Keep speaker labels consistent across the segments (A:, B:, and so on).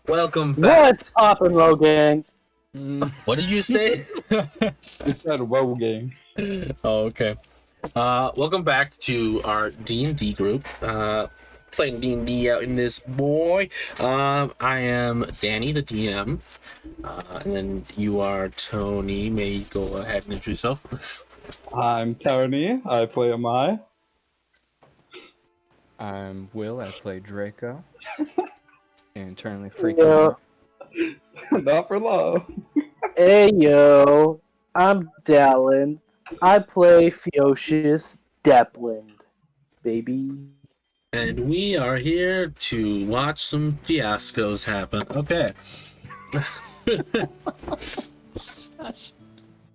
A: Welcome back.
B: What's poppin', Logan?
A: What did you say?
C: It said "Whoa, gang."
A: Oh, okay. Welcome back to our D&D group. Playing D&D out in this boy. I am Danny, the DM. And then you are Tony. May you go ahead and introduce yourself.
C: I'm Tony. I play Amai.
D: I'm Will. I play Draco. And eternally freaking
B: Yo.
D: out.
C: Not for long.
B: Hey yo, I'm Dallin. I play Feocius Depland, baby.
A: And we are here to watch some fiascos happen. Okay.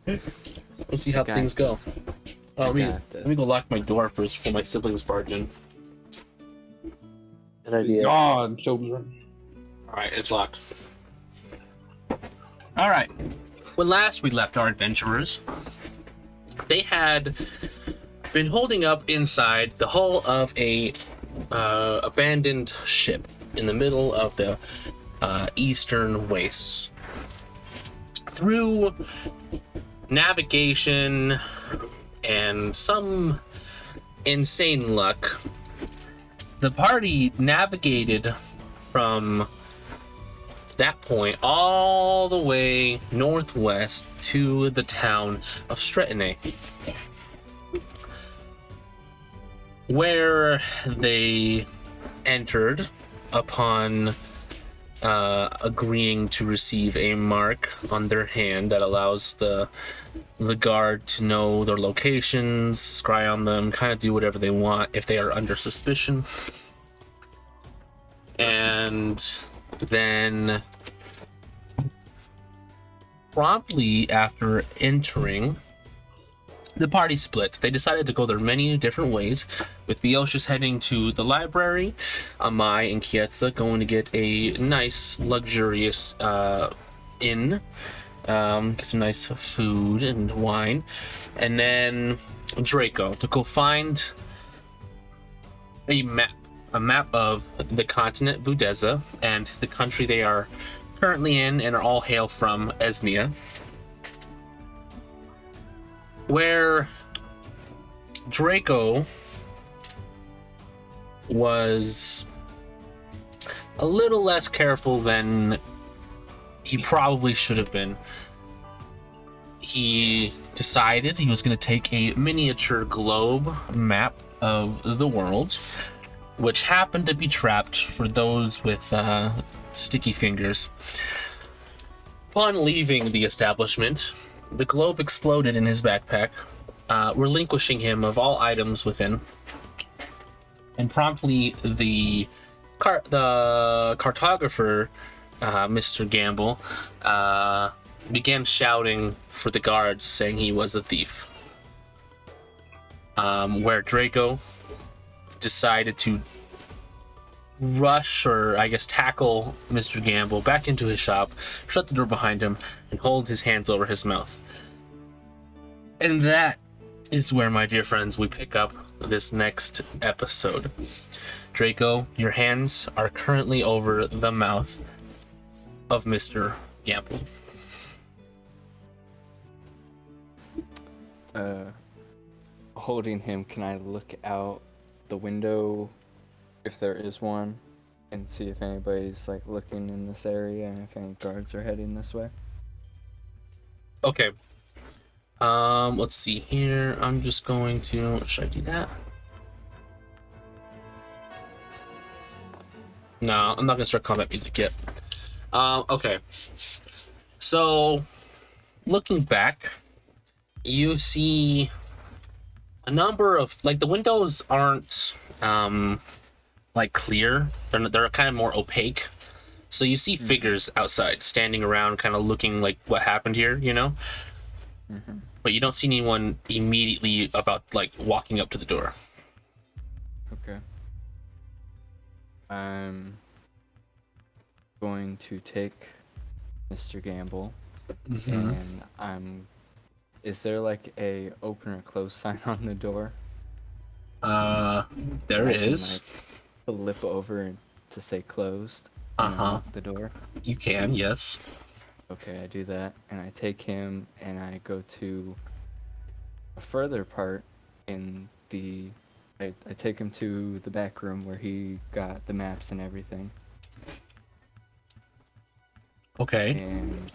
A: We'll see how things go. Oh, let me go lock my door first before my siblings barge in.
B: Good idea.
C: Gone, children.
A: Alright, it's locked. Alright. When last we left our adventurers, they had been holding up inside the hull of a abandoned ship in the middle of the eastern wastes. Through navigation and some insane luck, the party navigated from that point all the way northwest to the town of Stretine, where they entered upon agreeing to receive a mark on their hand that allows the guard to know their locations, scry on them, kind of do whatever they want if they are under suspicion. And then promptly after entering, the party split. They decided to go their many different ways, with Feocius heading to the library, Amai and Kietza going to get a nice, luxurious inn, get some nice food and wine, and then Draco to go find a map of the continent Budeza and the country they are currently in and are all hail from, Esnia, where Draco was a little less careful than he probably should have been. He decided he was going to take a miniature globe map of the world, which happened to be trapped for those with sticky fingers. Upon leaving the establishment, the globe exploded in his backpack, relinquishing him of all items within. And promptly, the cartographer, Mr. Gamble, began shouting for the guards, saying he was a thief. Where Draco decided to rush, or I guess tackle, Mr. Gamble back into his shop, shut the door behind him, and hold his hands over his mouth. And that is where, my dear friends, we pick up this next episode. Draco, your hands are currently over the mouth of Mr. Gamble.
D: Holding him, can I look out the window, if there is one, and see if anybody's like looking in this area and if any guards are heading this way?
A: Okay. Let's see here. I'm just going to... Should I do that? No, I'm not gonna start combat music yet. Okay. So, looking back, you see a number of... Like, the windows aren't... like clear. They're kind of more opaque, so you see figures outside standing around kind of looking like what happened here, you know. But you don't see anyone immediately about like walking up to the door.
D: Okay. I'm going to take Mr. Gamble, and is there like a open or close sign on the door?
A: There is.
D: Flip over to say closed. Unlock the door.
A: You can, yes.
D: Okay, I do that, and I take him and I go to a further part in the. I take him to the back room where he got the maps and everything.
A: Okay.
D: And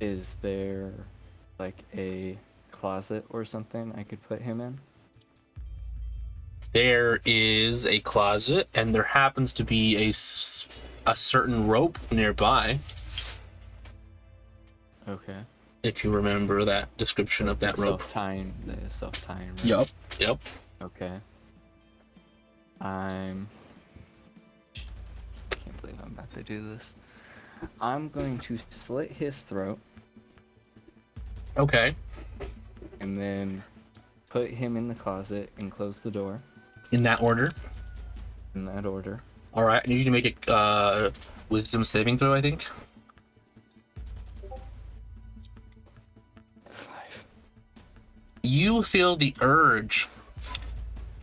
D: is there like a closet or something I could put him in?
A: There is a closet, and there happens to be a certain rope nearby.
D: Okay.
A: If you remember that description of that rope.
D: The self-tying rope.
A: Yep.
D: Okay. Can't believe I'm about to do this. I'm going to slit his throat
A: Okay.
D: and then put him in the closet and close the door
A: In that order.
D: in that order.
A: All right. I need you to make a wisdom saving throw, I think.
D: 5.
A: You feel the urge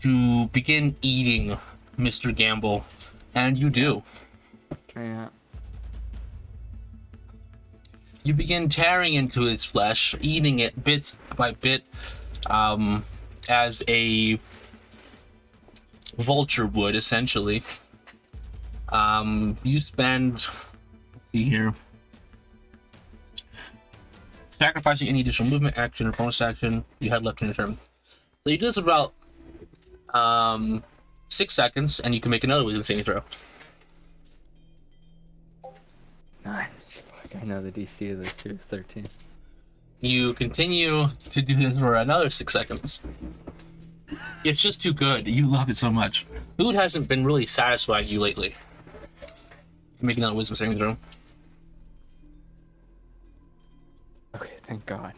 A: to begin eating Mr. Gamble, and you do.
D: Yeah.
A: You begin tearing into his flesh, eating it bit by bit, as a vulture would, essentially. You spend, let's see here, sacrificing any additional movement, action, or bonus action you had left in your turn. So you do this about 6 seconds, and you can make another wisdom saving throw.
D: 9. Fuck, I know the DC of this too is 13.
A: You continue to do this for another 6 seconds. It's just too good. You love it so much. Food hasn't been really satisfying you lately. Make another wisdom saving throw.
D: Okay, thank God.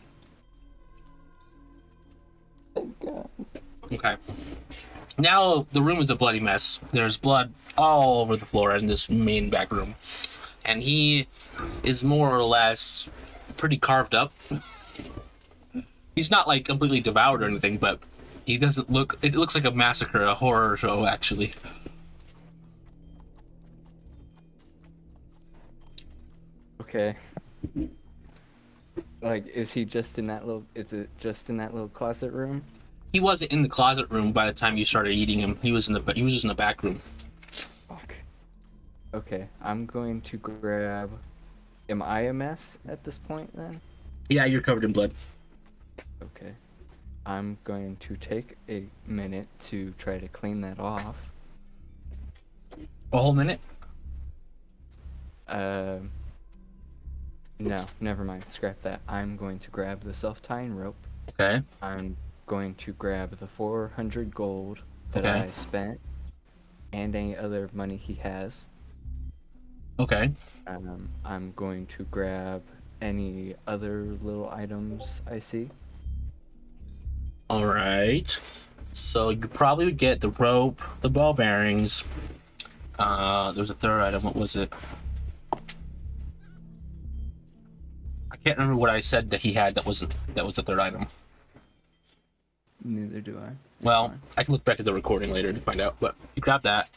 D: Thank God.
A: Okay. Now the room is a bloody mess. There's blood all over the floor in this main back room. And he is more or less pretty carved up. He's not like completely devoured or anything, but he doesn't look, it looks like a massacre, a horror show actually.
D: Okay. Like, is he just in that little? Is it just in that little closet room?
A: He wasn't in the closet room by the time you started eating him. He was just in the back room.
D: Fuck. Okay, I'm going to grab. Am I a mess at this point then?
A: Yeah, you're covered in blood.
D: Okay. I'm going to take a minute to try to clean that off.
A: A whole minute?
D: No, never mind. Scrap that. I'm going to grab the self-tying rope.
A: Okay.
D: I'm going to grab the 400 gold that
A: Okay.
D: I spent and any other money he has.
A: Okay.
D: I'm going to grab any other little items I see.
A: All right. So you probably would get the rope, the ball bearings. There's a third item. What was it? I can't remember what I said that he had. That was the third item.
D: Neither do I.
A: Well,
D: Fine.
A: I can look back at the recording later to find out. But you grab that.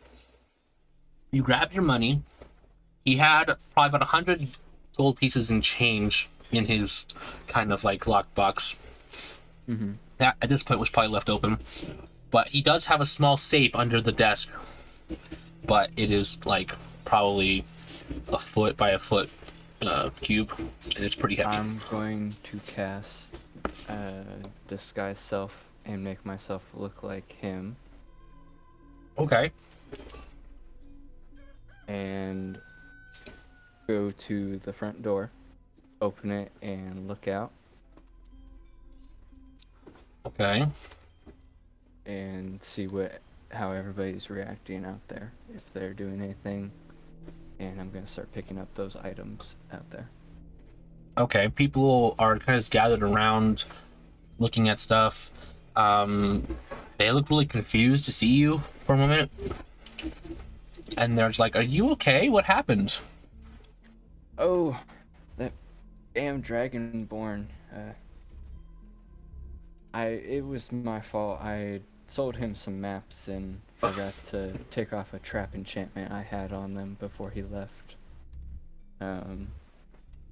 A: You grab your money. He had probably about 100 gold pieces in change in his kind of like lockbox.
D: Mm-hmm.
A: That at this point was probably left open. But he does have a small safe under the desk. But it is like probably a foot by a foot cube, and it's pretty heavy.
D: I'm going to cast disguise self and make myself look like him,
A: Okay.
D: and go to the front door, open it, and look out,
A: Okay.
D: and see how everybody's reacting out there, if they're doing anything, and I'm gonna start picking up those items out there.
A: Okay. People are kind of gathered around, looking at stuff. They look really confused to see you for a moment, and they're just like, "Are you okay? What happened?"
D: Oh, that damn dragonborn. It was my fault. I sold him some maps and forgot to take off a trap enchantment I had on them before he left.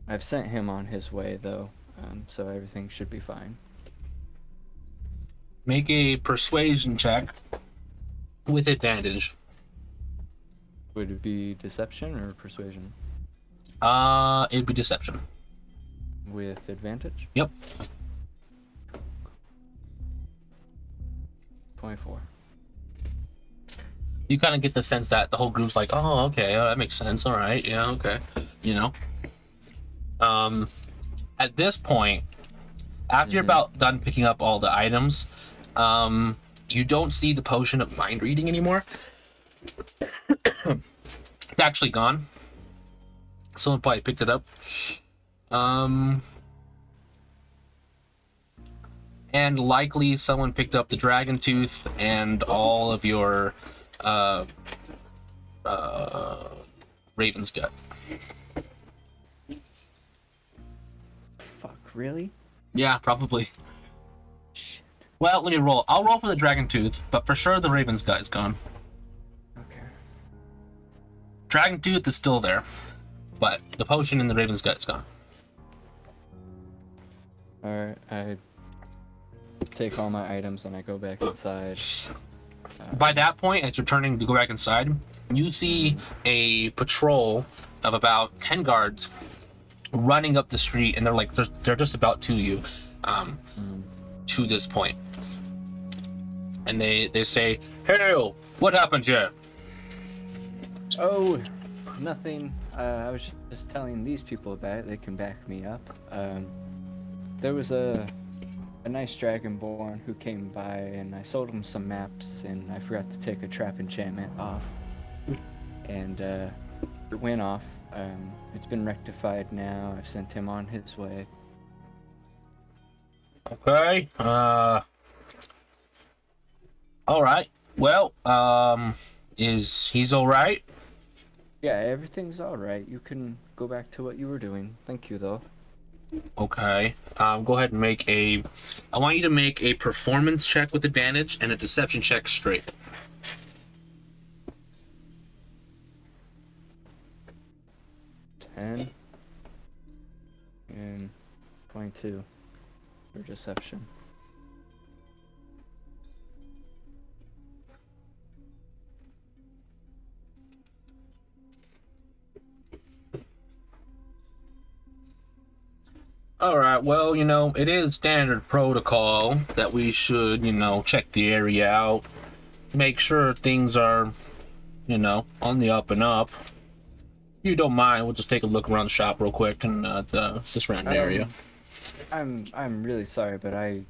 D: I've sent him on his way though, so everything should be fine.
A: Make a persuasion check with advantage.
D: Would it be deception or persuasion?
A: It'd be deception.
D: With advantage?
A: Yep.
D: 24.
A: You kind of get the sense that the whole group's like, oh, okay, that makes sense. All right, yeah, okay, you know. At this point, after you're about done picking up all the items, you don't see the potion of mind reading anymore. It's actually gone. Someone probably picked it up. And likely someone picked up the dragon tooth and all of your raven's gut.
D: Fuck, really?
A: Yeah, probably.
D: Shit.
A: Well, let me roll. I'll roll for the dragon tooth, but for sure the raven's gut is gone.
D: Okay.
A: Dragon tooth is still there, but the potion in the raven's gut is gone.
D: Alright, I take all my items and I go back inside.
A: By that point, as you're turning to go back inside, you see a patrol of about 10 guards running up the street, and they're just about to you, to this point. And they say, "Hey, what happened here?"
D: Oh, nothing. I was just telling these people about it. They can back me up. There was a nice dragonborn who came by, and I sold him some maps, and I forgot to take a trap enchantment off. And it went off. It's been rectified now. I've sent him on his way.
A: Okay. All right. Well, he's all right?
D: Yeah, everything's alright. You can go back to what you were doing. Thank you, though.
A: Okay. Go ahead and I want you to make a performance check with advantage and a deception check straight.
D: 10 and 22 for deception.
A: Alright, well, it is standard protocol that we should, check the area out. Make sure things are, on the up and up. If you don't mind, we'll just take a look around the shop real quick and the surrounding area.
D: I'm really sorry, but I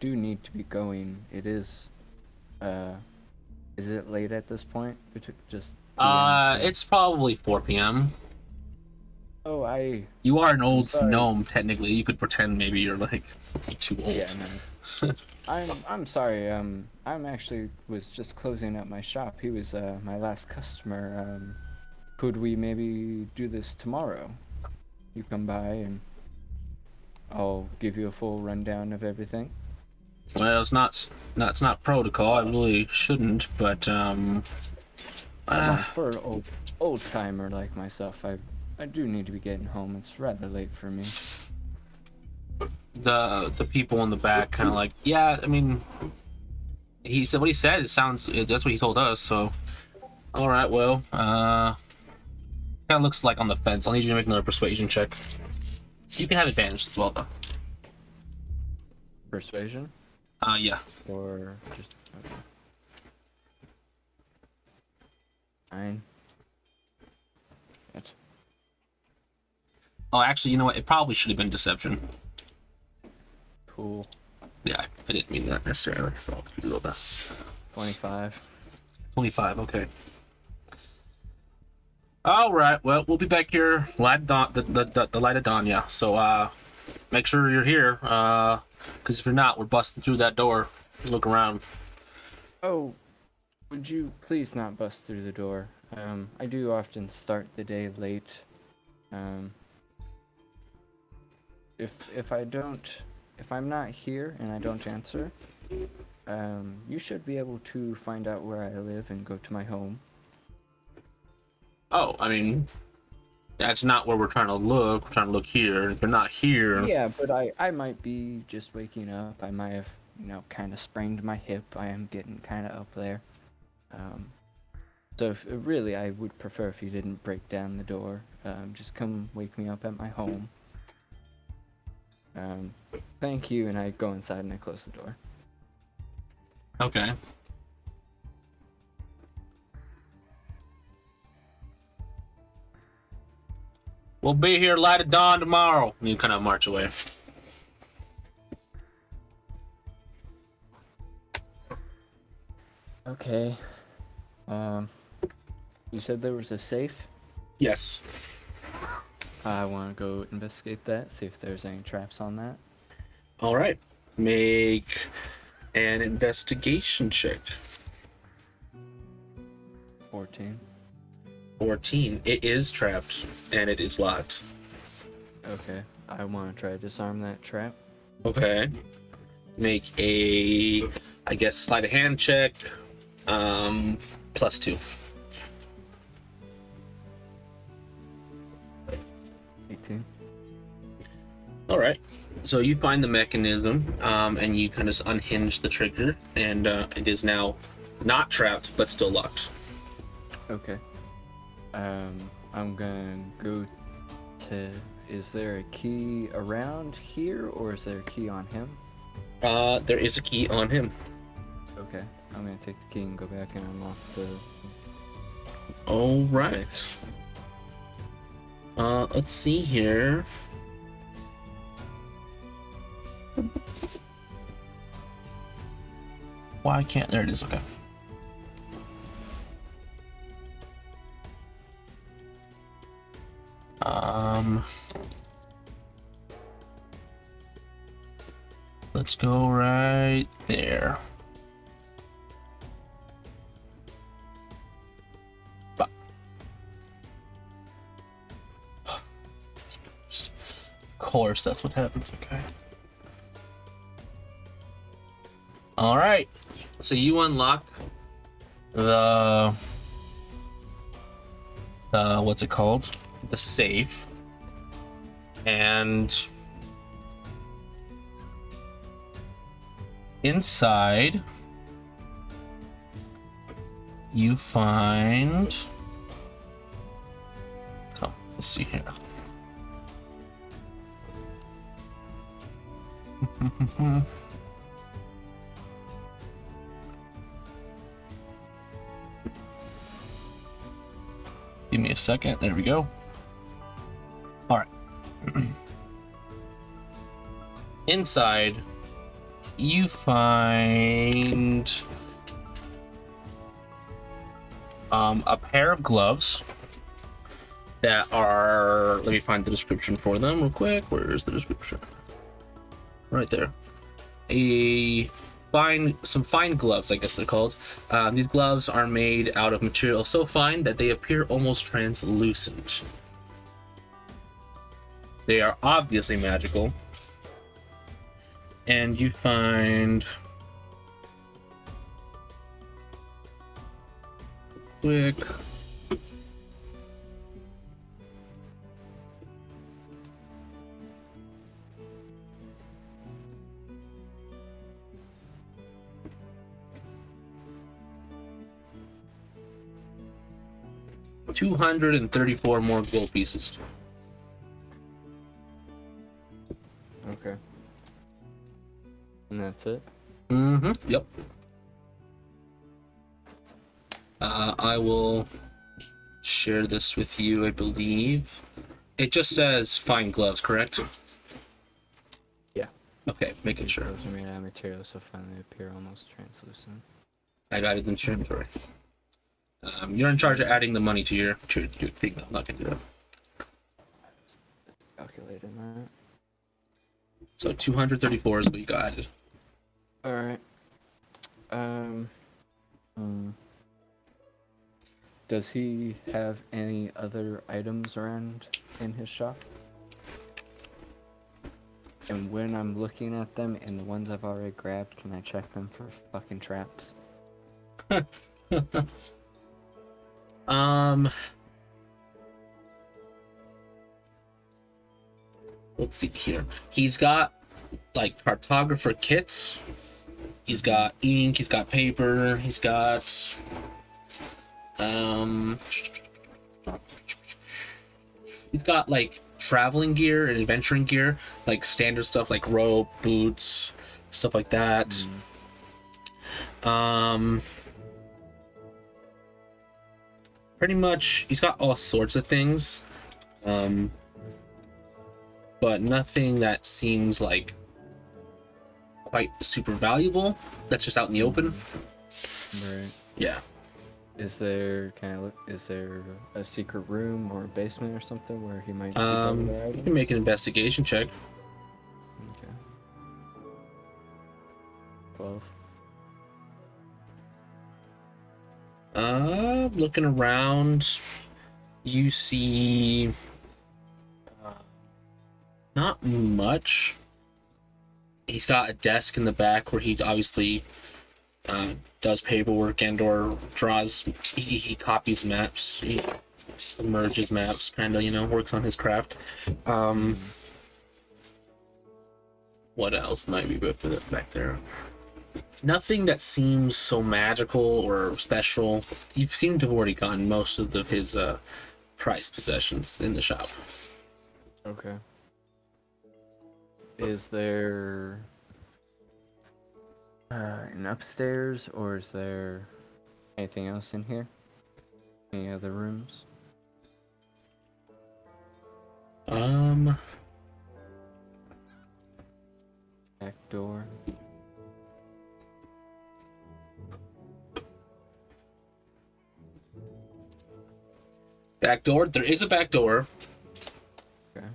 D: do need to be going. It is it late at this point? Just
A: it's probably 4 p.m.
D: Oh,
A: You are an old
D: sorry.
A: gnome, technically. You could pretend maybe you're too old.
D: Yeah, no. I'm sorry. I'm actually was just closing up my shop. He was my last customer. Could we maybe do this tomorrow? You come by and I'll give you a full rundown of everything.
A: Well, it's not protocol. I really shouldn't, but
D: For an old timer like myself, I do need to be getting home. It's rather late for me.
A: the people in the back kind of yeah. I mean, he said what he said. That's what he told us. So, all right. Well, kind of looks like on the fence. I'll need you to make another persuasion check. You can have advantage as well, though.
D: Persuasion?
A: Yeah.
D: Or just okay. 9. What?
A: Oh, actually, you know what? It probably should have been deception.
D: Cool.
A: Yeah, I didn't mean that necessarily. So I'll do that.
D: 25.
A: 25. Okay. All right. Well, we'll be back here. Light of dawn. The light of dawn. Yeah. So make sure you're here. Because if you're not, we're busting through that door. Look around.
D: Oh, would you please not bust through the door? I do often start the day late. If I'm not here and I don't answer, You should be able to find out where I live and go to my home.
A: Oh, I mean, that's not where we're trying to look. We're trying to look here. If you're not here...
D: Yeah, but I might be just waking up. I might have, kind of sprained my hip. I am getting kind of up there. So really, I would prefer if you didn't break down the door. Just come wake me up at my home. Thank you, and I go inside and I close the door.
A: Okay. We'll be here light of dawn tomorrow. And you kind of march away.
D: Okay. You said there was a safe?
A: Yes.
D: I want to go investigate that, see if there's any traps on that.
A: All right. Make an investigation check.
D: 14.
A: 14. It is trapped, and it is locked.
D: Okay. I want to try to disarm that trap.
A: Okay. Make a, I guess, sleight of hand check. +2.
D: 18.
A: All right. So you find the mechanism, and you kind of unhinge the trigger, and it is now not trapped, but still locked.
D: Okay. I'm gonna go to... Is there a key around here, or is there a key on him?
A: There is a key on him.
D: Okay. I'm gonna take the key and go back and unlock the...
A: All right.
D: safe.
A: Let's see here. Why can't... There it is. Okay. Let's go right there. Bah. Of course, that's what happens. Okay. All right. So you unlock the what's it called? The safe. And inside you find, come, let's see here. Give me a second. There we go. All right. Inside, you find a pair of gloves that are. Let me find the description for them real quick. Where is the description? Right there. Some fine gloves, I guess they're called. These gloves are made out of material so fine that they appear almost translucent. They are obviously magical. And you find quick $234 more gold pieces.
D: Okay. And that's it?
A: Mm-hmm. Yep. I will share this with you, I believe. It just says fine gloves, correct?
D: Yeah.
A: Okay, making sure.
D: Gloves are made out of material so fine they appear almost translucent.
A: I got it in your inventory. You're in charge of adding the money to your thing. I'm not gonna do that.
D: Calculating that.
A: So 234 is what you got added.
D: Alright. Does he have any other items around in his shop? And when I'm looking at them and the ones I've already grabbed, can I check them for fucking traps?
A: Let's see here. He's got like cartographer kits. He's got ink, he's got paper, he's got he's got like traveling gear and adventuring gear, like standard stuff like rope, boots, stuff like that. Pretty much he's got all sorts of things. But nothing that seems like quite super valuable. That's just out in the open.
D: Right.
A: Yeah.
D: Is there is there a secret room or a basement or something where he might keep all their
A: You
D: items?
A: can make an investigation check.
D: Okay. 12.
A: Looking around, you see not much. He's got a desk in the back where he obviously does paperwork and or draws. He copies maps. He merges maps, kind of, works on his craft. What else might be back there? Nothing that seems so magical or special. You seem to have already gotten most of his prized possessions in the shop.
D: Okay. Is there an upstairs, or is there anything else in here? Any other rooms? Back door.
A: Back door. There is a back door.
D: Okay.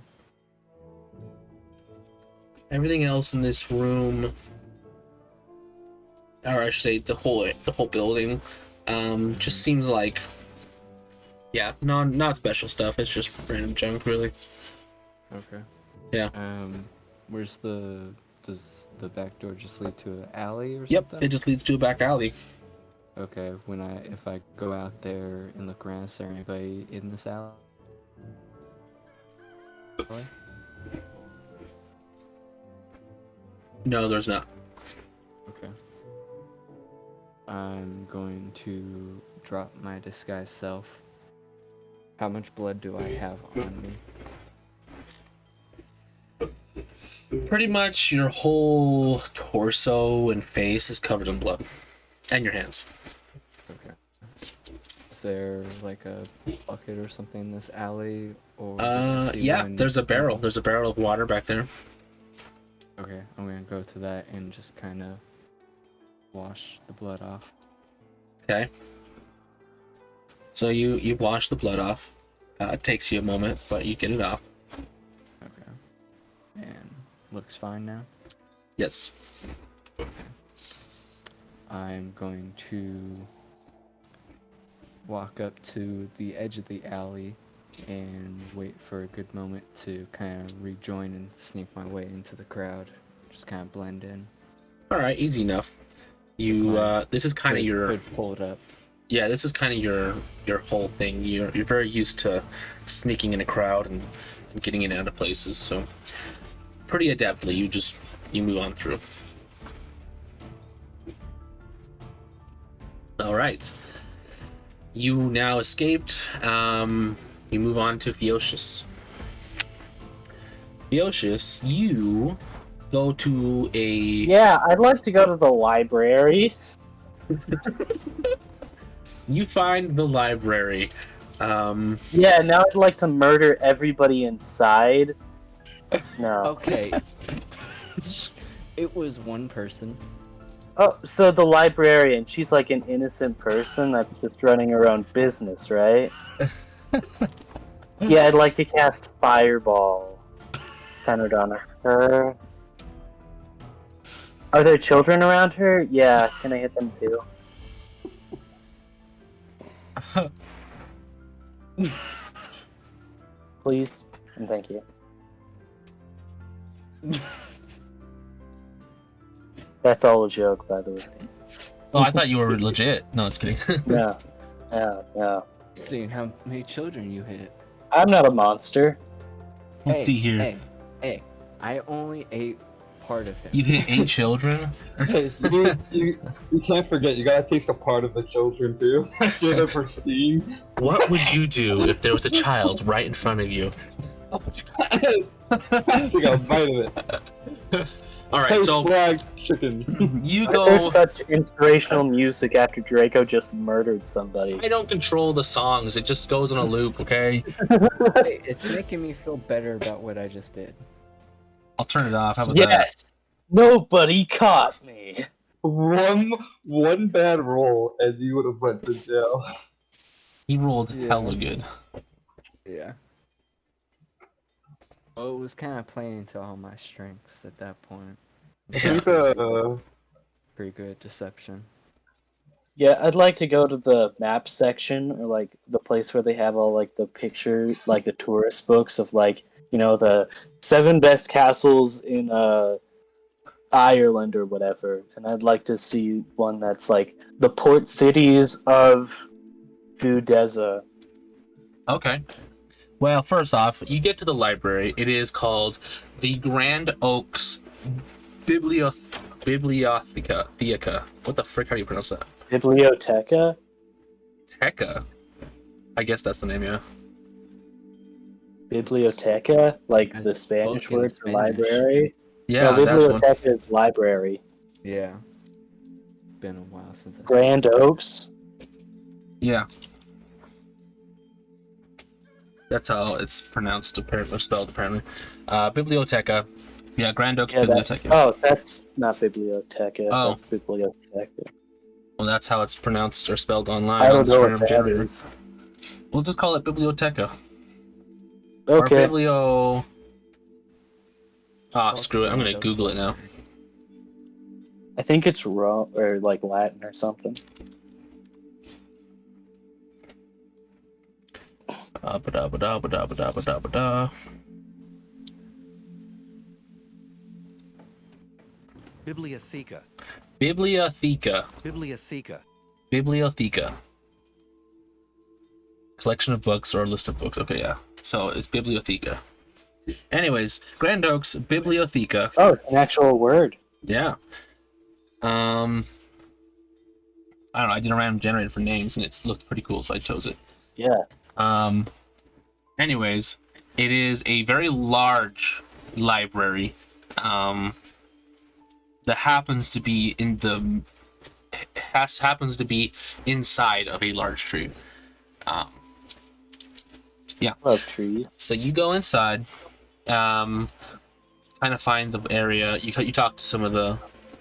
A: Everything else in this room, or I should say, the whole building, just seems like, yeah, not special stuff. It's just random junk, really.
D: Okay.
A: Yeah.
D: Does the back door just lead to an alley or
A: Yep.
D: something?
A: It just leads to a back alley.
D: Okay. If I go out there and look around, is there anybody in this alley?
A: No, there's not.
D: Okay. I'm going to drop my disguised self. How much blood do I have on me?
A: Pretty much your whole torso and face is covered in blood, and your hands.
D: Okay. Is there like a bucket or something in this alley? Or
A: Yeah, there's a barrel. There's a barrel of water back there.
D: Okay, I'm gonna go to that and just kind of wash the blood off.
A: Okay. So you wash the blood off. It takes you a moment, but you get it off.
D: Okay. And looks fine now.
A: Yes.
D: I'm going to walk up to the edge of the alley and wait for a good moment to kind of rejoin and sneak my way into the crowd. Just kind of blend in.
A: All right, easy enough. You this is kind of your
D: Could pull it up.
A: yeah, this is kind of your whole thing. You're very used to sneaking in a crowd and getting in and out of places, so pretty adeptly you move on through. All right. You now escaped. You move on to Phoeocius. Phoeocius, you go to a...
B: Yeah, I'd like to go to the library.
A: You find the library.
B: Yeah, now I'd like to murder everybody inside. No.
D: Okay. It was one person.
B: Oh, so the librarian, she's like an innocent person that's just running her own business, right? Yeah, I'd like to cast Fireball centered on her. Are there children around her? Yeah, can I hit them too? Please, and thank you. That's all a joke, by the way.
A: Oh, I thought you were legit. No, it's kidding.
B: No, no.
D: Seeing how many children you hit.
B: I'm not a monster.
A: Let's see here.
D: Hey, I only ate part of him.
A: You hit 8 children?
C: You can't forget, you gotta take a part of the children too. You're the pristine.
A: What would you do if there was a child right in front of you? What would you
C: You got a bite of it.
A: Alright,
C: Hey,
A: so
C: flag chicken.
A: you
B: There's
A: go.
B: such inspirational music after Draco just murdered somebody.
A: I don't control the songs, it just goes on a loop, okay?
D: Hey, it's making me feel better about what I just did.
A: I'll turn it off. How about that?
B: Yes! Nobody caught me!
C: One bad roll and you would have went to jail.
A: He rolled
D: Yeah.
A: hella good.
D: Yeah. Well, it was kind of playing to all my strengths at that point.
C: I think
D: Pretty good at deception.
B: Yeah, I'd like to go to the map section, or like the place where they have all like the picture, like the tourist books of like, you know, the 7 best castles in Ireland or whatever. And I'd like to see one that's like the port cities of Fudeza.
A: Okay. Well, first off, you get to the library. It is called the Grand Oaks Bibliotheca. What the frick? How do you pronounce that?
B: Biblioteca?
A: Teca. I guess that's the name, yeah.
B: Biblioteca? Like
D: As
B: the Spanish
D: spoken
B: word for
D: Spanish.
B: library?
A: Yeah,
B: no,
A: that's one.
B: biblioteca is library.
D: Yeah. Been a while since I.
B: Grand Oaks?
A: Yeah. That's how it's pronounced, apparently, or spelled, apparently. Biblioteca. Yeah, Grand Oaks
B: Yeah,
A: Biblioteca.
B: oh, that's not biblioteca.
A: Oh.
B: That's biblioteca.
A: Well, that's how it's pronounced or spelled online
B: I
A: on
B: don't
A: the
B: know
A: term
B: what that
A: generator.
B: is.
A: We'll just call it Biblioteca. Or
B: Okay.
A: Biblio... Ah, screw it. I'm gonna Google it now.
B: I think it's Rome or like Latin or something.
A: Ba-da-ba-da-ba-da-ba-da-ba-da-ba-da.
E: Bibliotheca.
A: Bibliotheca.
E: Bibliotheca.
A: Bibliotheca. Collection of books or list of books. Okay, yeah. So it's Bibliotheca. Anyways, Grand Oaks Bibliotheca.
B: Oh, it's an actual word.
A: Yeah. I don't know. I did a random generator for names, and it looked pretty cool, so I chose it.
B: Yeah.
A: Anyways, it is a very large library. That happens to be happens to be inside of a large tree. Yeah.
B: Love trees.
A: So you go inside, kind of find the area. You talk to some of the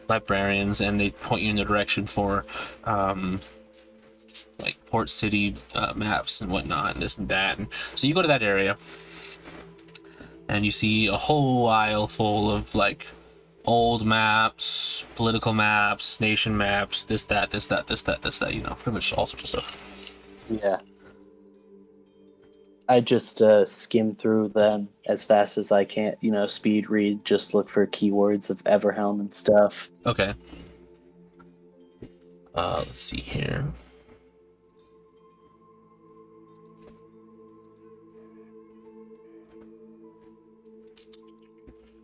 A: librarians, and they point you in the direction for, like port city maps and whatnot, and this and that. And so you go to that area, and you see a whole aisle full of like old maps, political maps, nation maps, this, that, you know, pretty much all sorts of stuff.
B: Yeah. I just skim through them as fast as I can, you know, speed read, just look for keywords of Everhelm and stuff.
A: Okay. Let's see here.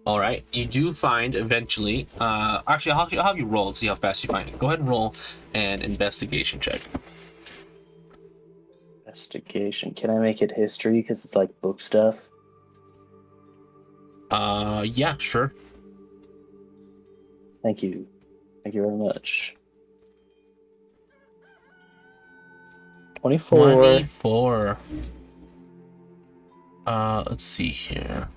A: All right, you do find eventually. Actually, I'll have you roll and see how fast you find it. Go ahead and roll an investigation check.
B: Investigation. Can I make it history because it's like book stuff?
A: Yeah, sure.
B: Thank you. Thank you very much. 24.
A: 24. Let's see here.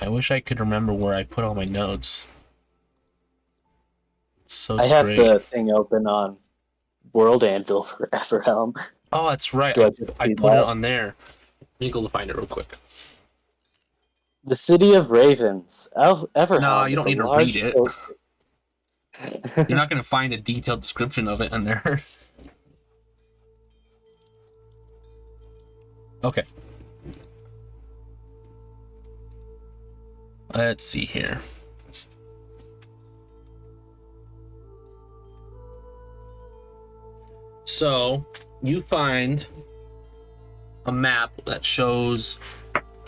A: I wish I could remember where I put all my notes. It's so
B: I have
A: great.
B: the thing open on World Anvil for Everhelm.
A: Oh, that's right.
B: Do I just
A: I
B: see
A: put it
B: that?
A: on there. Let me go to find it real quick.
B: The City of Ravens. Everhelm.
A: No, you
B: is
A: don't
B: a
A: need to
B: large
A: read it.
B: port-
A: You're not going to find a detailed description of it in there. Okay. Let's see here. So you find a map that shows,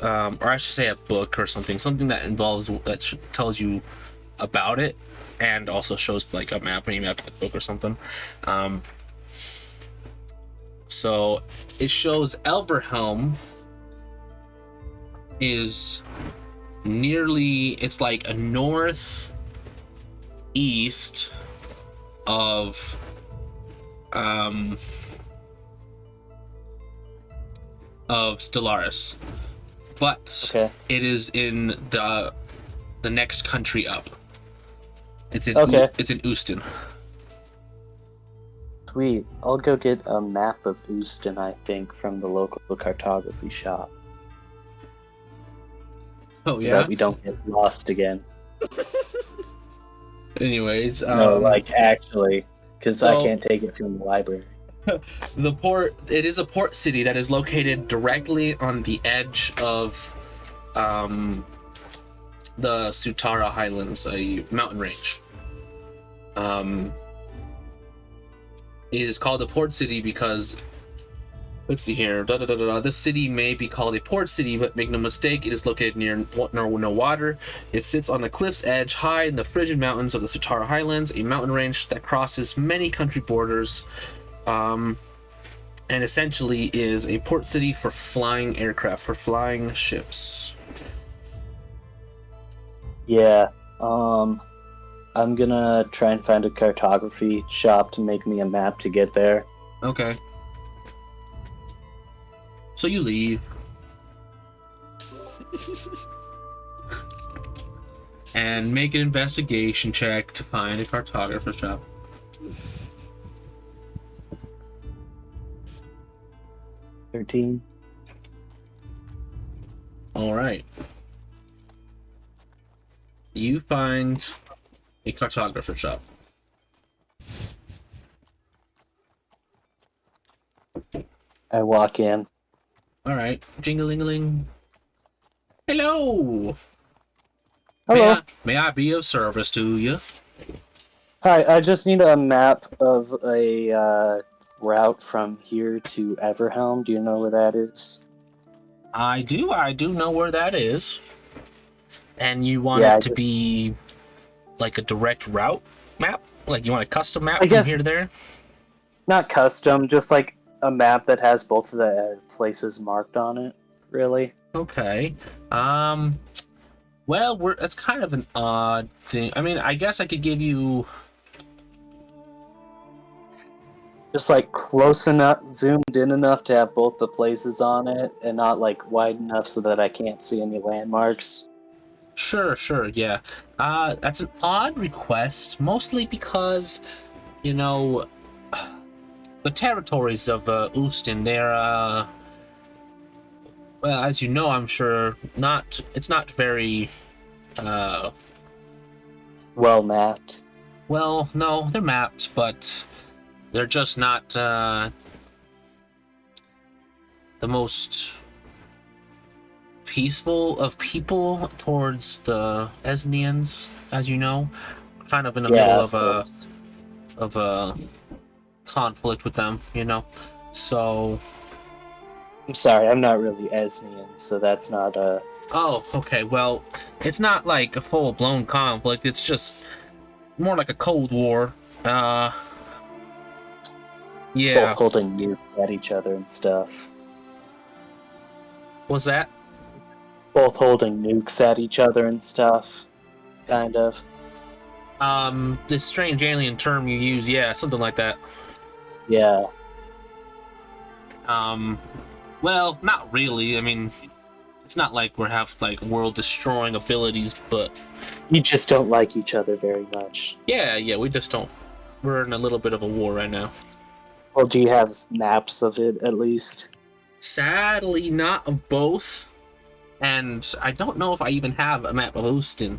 A: or I should say a book or something that involves, tells you about it, and also shows like a map, book or something. So it shows Elverhelm is nearly, it's like a northeast of Stellaris, but it is in the next country up. It's in it's in Ustin.
B: Sweet. I'll go get a map of Ustin, I think, from the local cartography shop.
A: Oh,
B: so
A: yeah?
B: that we don't get lost again.
A: Anyways,
B: no, like, actually, because I can't take it from the library.
A: The port, it is a port city that is located directly on the edge of the Sutara Highlands, a mountain range. It is called a port city because, let's see here, this city may be called a port city, but make no mistake, it is located near no water. It sits on the cliff's edge, high in the frigid mountains of the Sutara Highlands, a mountain range that crosses many country borders, and essentially is a port city for flying aircraft, for flying ships.
B: Yeah, I'm gonna try and find a cartography shop to make me a map to get there.
A: Okay. So you leave. And make an investigation check to find a cartographer shop.
B: $13.
A: All right. You find a cartographer shop.
B: I walk in.
A: All right. Jingling. Hello.
B: Hello.
A: May I be of service to you?
B: Hi, I just need a map of a route from here to Everhelm. Do you know where that is?
A: I do know where that is. And you want it to be like a direct route map? Like you want a custom map from here to there?
B: Not custom, just like a map that has both of the places marked on it, really.
A: Okay. Well, that's kind of an odd thing. I mean, I guess I could give you
B: just like close enough, zoomed in enough to have both the places on it, and not like wide enough so that I can't see any landmarks.
A: Sure, yeah. That's an odd request, mostly because, you know, the territories of Ustin, they're, well, as you know, I'm sure, it's not very,
B: well mapped.
A: Well, no, they're mapped, but they're just not, the most peaceful of people towards the Esnians, as you know. Kind of in the middle of a conflict with them, you know. So
B: I'm sorry, I'm not really Esnian, so that's not a...
A: Oh, okay, well, it's not like a full-blown conflict, it's just more like a Cold War. Yeah.
B: Both holding nukes at each other and stuff.
A: What's that?
B: Both holding nukes at each other and stuff. Kind of.
A: This strange alien term you use, yeah, something like that.
B: Yeah.
A: Well, not really. I mean, it's not like we have like world-destroying abilities, but
B: you just don't like each other very much.
A: Yeah, we just don't. We're in a little bit of a war right now.
B: Well, do you have maps of it at least?
A: Sadly, not of both. And I don't know if I even have a map of Ustin.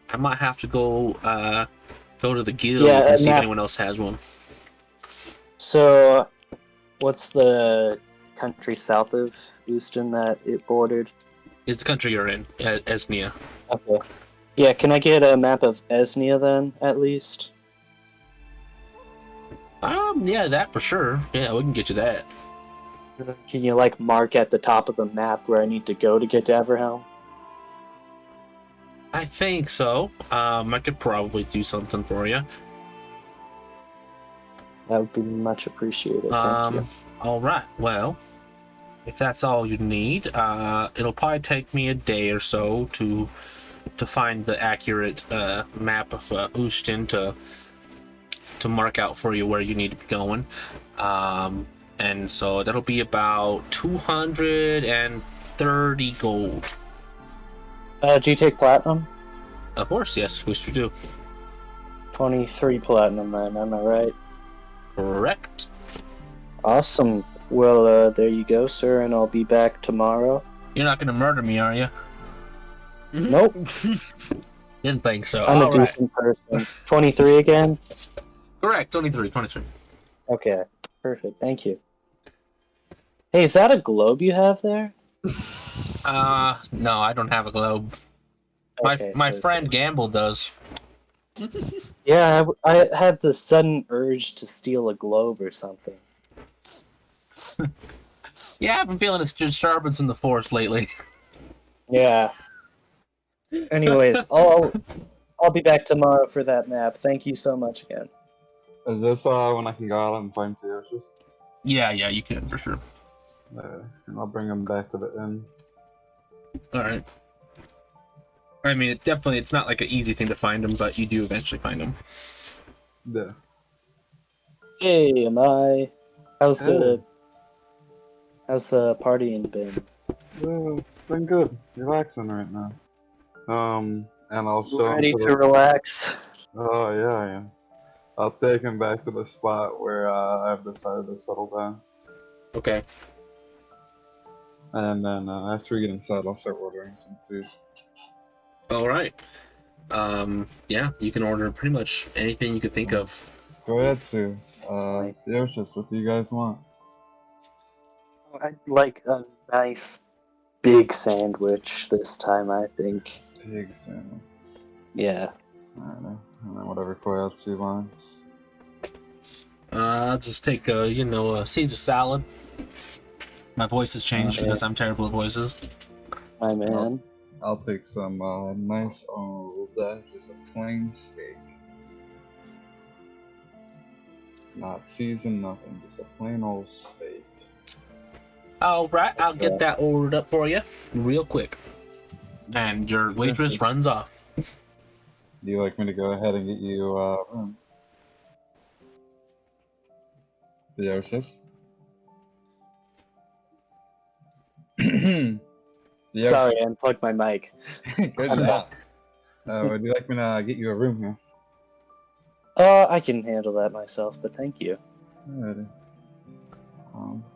A: I might have to go to the guild and see if anyone else has one.
B: So, what's the country south of Ustin that it bordered?
A: is the country you're in, Esnia.
B: Okay. Yeah, can I get a map of Esnia then, at least?
A: Yeah, that for sure. Yeah, we can get you that.
B: Can you, like, mark at the top of the map where I need to go to get to Everhelm?
A: I think so. I could probably do something for you.
B: That would be much appreciated, thank you.
A: All right. Well, if that's all you need, it'll probably take me a day or so to find the accurate map of Ustin to mark out for you where you need to be going. And so that'll be about 230 gold.
B: Do you take platinum?
A: Of course, yes, we should do.
B: 23 platinum then, am I right?
A: Correct.
B: Awesome. Well, there you go, sir, and I'll be back tomorrow.
A: You're not gonna murder me, are you?
B: Nope.
A: Didn't think so.
B: I'm a
A: All right.
B: decent person. 23 again?
A: Correct. 23.
B: Okay. Perfect. Thank you. Hey, is that a globe you have there?
A: No, I don't have a globe. My
B: Okay, perfect.
A: friend Gamble does.
B: Yeah, I had the sudden urge to steal a globe or something.
A: Yeah, I've been feeling a disturbance in the force lately.
B: Yeah. Anyways, I'll be back tomorrow for that map. Thank you so much again.
C: Is this when I can go out and find Theosis?
A: Yeah, you can for sure.
C: And I'll bring him back to the inn.
A: All right. I mean, it's not like an easy thing to find them, but you do eventually find them.
C: Yeah.
B: Hey, am I? How's
C: Hey.
B: the partying been?
C: It's been good. Relaxing right now. And I'll show him
B: Ready
C: to
B: to relax?
C: Oh yeah, I am. I'll take him back to the spot where I've decided to settle down.
A: Okay.
C: And then after we get inside, I'll start ordering some food.
A: All right. Yeah, you can order pretty much anything you could think of.
C: Go ahead, Sue. Theosis, what do you guys want?
B: I'd like a nice big sandwich this time, I think.
C: Pig sandwich.
B: Yeah.
C: I don't know. And then whatever Koyatsu wants.
A: I'll just take a Caesar salad. My voice has changed
B: Okay.
A: because I'm terrible at voices.
B: My man.
C: I'll take some nice old, just a plain steak. Not seasoned, nothing. Just a plain old steak.
A: All right, I'll get that ordered up for you real quick. And your waitress runs off.
C: Do you like me to go ahead and get you room? Theosis?
B: Sorry, I unplugged my mic.
C: Good job. Would you like me to get you a room here?
B: I can handle that myself, but thank you.
C: Alrighty.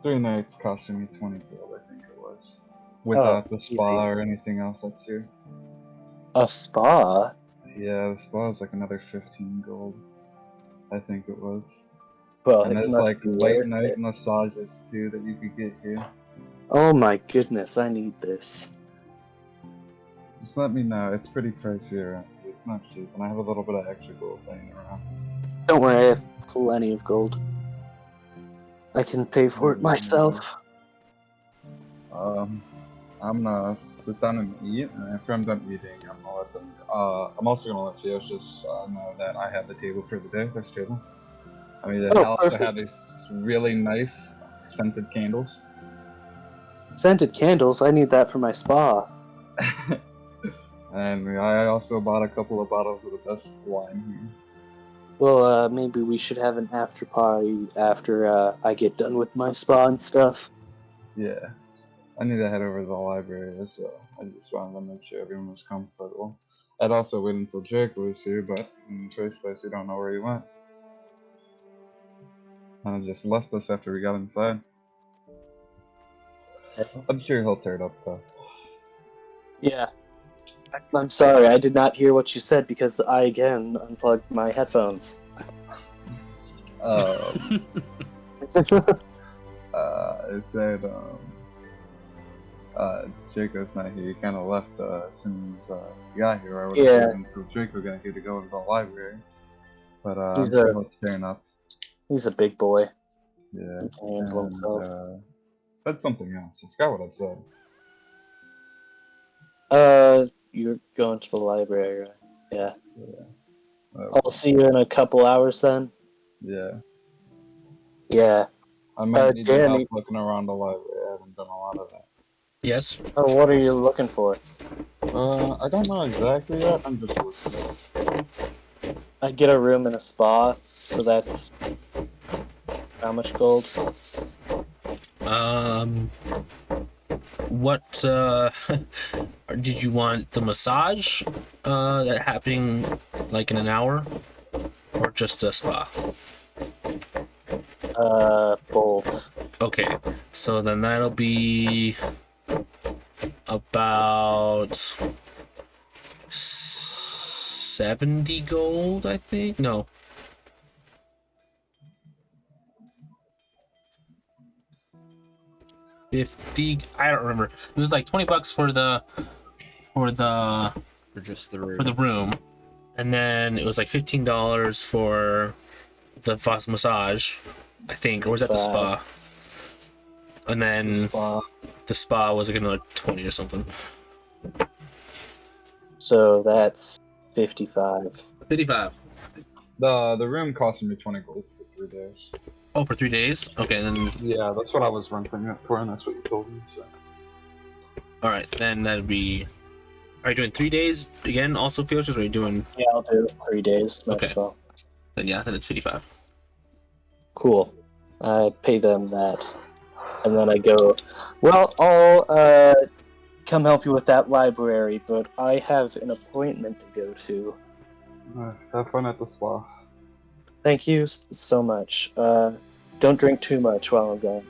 C: 3 nights costing me 20 gold, I think it was. Without the
B: easy.
C: spa or anything else that's here.
B: A spa?
C: Yeah, the spa is like another 15 gold. I think it was.
B: Well,
C: And
B: it
C: there's
B: must
C: like
B: be
C: late
B: worth
C: night
B: it.
C: massages too that you could get here.
B: Oh my goodness, I need this.
C: Just let me know. It's pretty pricey around here. It's not cheap, and I have a little bit of extra gold laying around.
B: Don't worry, I have plenty of gold. I can pay for it myself.
C: I'm gonna sit down and eat, and after I'm done eating, I'm gonna let them. I'm also gonna let Theosis know that I have the table for the day. This table. I mean, they also have
B: perfect.
C: these really nice scented candles.
B: Scented candles, I need that for my spa.
C: And I also bought a couple of bottles of the best wine here.
B: Well, maybe we should have an after party after I get done with my spa and stuff.
C: Yeah. I need to head over to the library as well. I just wanted to make sure everyone was comfortable. I'd also wait until Jake was here, but in the first place, we don't know where he went. And just left us after we got inside. I'm sure he'll turn up though.
B: Yeah. I'm sorry, I did not hear what you said because I again unplugged my headphones.
C: I said, Draco's not here. He kind of left as soon as he got here. I would
B: Yeah.
C: have told Draco got here to go to the library. But
B: He's
C: I'm pretty much fair enough.
B: He's a big boy.
C: Yeah.
B: He can handle
C: And
B: himself.
C: said something else. I forgot what I said.
B: You're going to the library, right? Yeah.
C: Uh,
B: I'll see you in a couple hours then.
C: yeah.
B: Yeah.
C: I might need your
B: Danny.
C: help looking around the library. I haven't done a lot of that.
A: Yes.
B: Oh, what are you looking for?
C: I don't know exactly yet. I'm just looking.
B: I get a room in a spa, so that's how much gold?
A: What did you want the massage that happening like in an hour, or just a spa?
B: Both.
A: Okay, so then that'll be about 70 gold, I think. No. $50. I don't remember. It was like $20 for the
D: For just the room.
A: for the room, and then it was like $15 for the massage, I think, or was that the spa? And then the spa was like another 20 or something.
B: So that's 55.
A: 55.
C: The room costed me 20 gold for 3 days.
A: Oh, for 3 days? Okay, then.
C: Yeah, that's what I was renting it for, and that's what you told me. So.
A: All right, then that'd be. Are you doing 3 days again? Also, Felix, or are you doing?
B: Yeah, I'll do 3 days. Might
A: Okay.
B: as well.
A: Then yeah, then it's 55.
B: Cool. I pay them that, and then I go. Well, I'll come help you with that library, but I have an appointment to go to.
C: Have fun at the spa.
B: Thank you so much. Don't drink too much while I'm gone.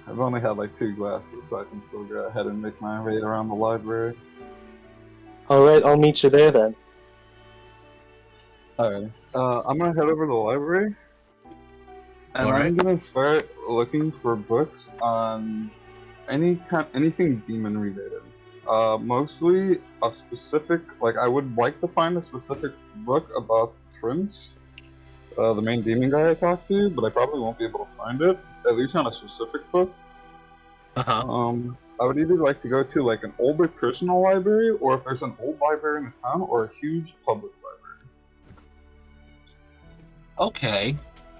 C: I've only had like 2 glasses, so I can still go ahead and make my way around the library.
B: Alright, I'll meet you there then.
C: Alright. I'm gonna head over to the library. And
A: Alright.
C: I'm gonna start looking for books on anything demon related. Mostly a specific, like I would like to find a specific book about Prince, the main demon guy I talked to, but I probably won't be able to find it, at least on a specific book. I would either like to go to like an older personal library, or if there's an old library in the town, or a huge public library.
A: Okay.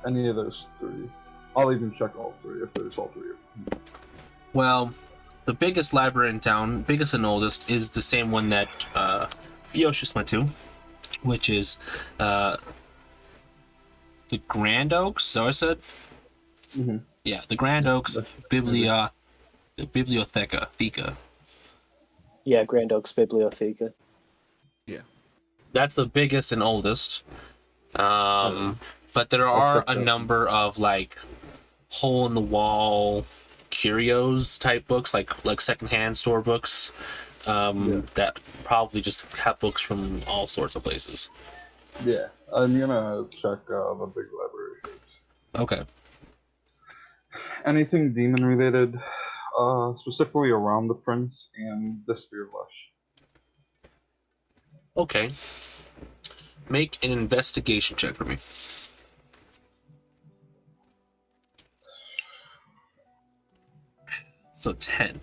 C: Any of those 3. I'll even check all 3 if there's all 3 of them.
A: Well, the biggest library in town, biggest and oldest, is the same one that Fjeld went to, which is the Grand Oaks. So I said.
C: Mm-hmm.
A: Yeah, the Grand Oaks Bibliotheca.
B: Yeah, Grand Oaks Bibliotheca.
A: That's the biggest and oldest. But there are a number of like hole in the wall curios type books, like secondhand store books, that probably just have books from all sorts of places.
C: Yeah, I'm gonna check the big library first.
A: Okay.
C: Anything demon related, specifically around the Prince and the Spear Lush.
A: Okay. Make an investigation check for me. So 10.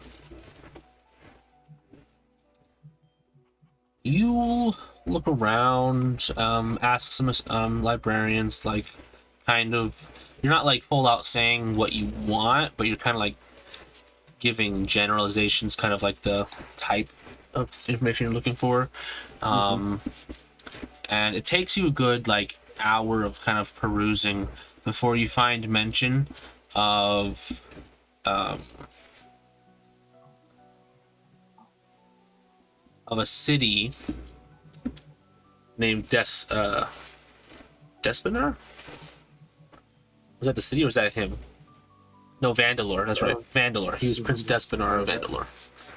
A: You look around, ask some librarians, like, kind of. You're not like full out saying what you want, but you're kind of like giving generalizations, kind of like the type of information you're looking for. And it takes you a good like hour of kind of perusing before you find mention of a city named Despinar? Was that the city or was that him? No, Vandalor. That's right. Vandalor. He was Prince Despinar of Vandalor.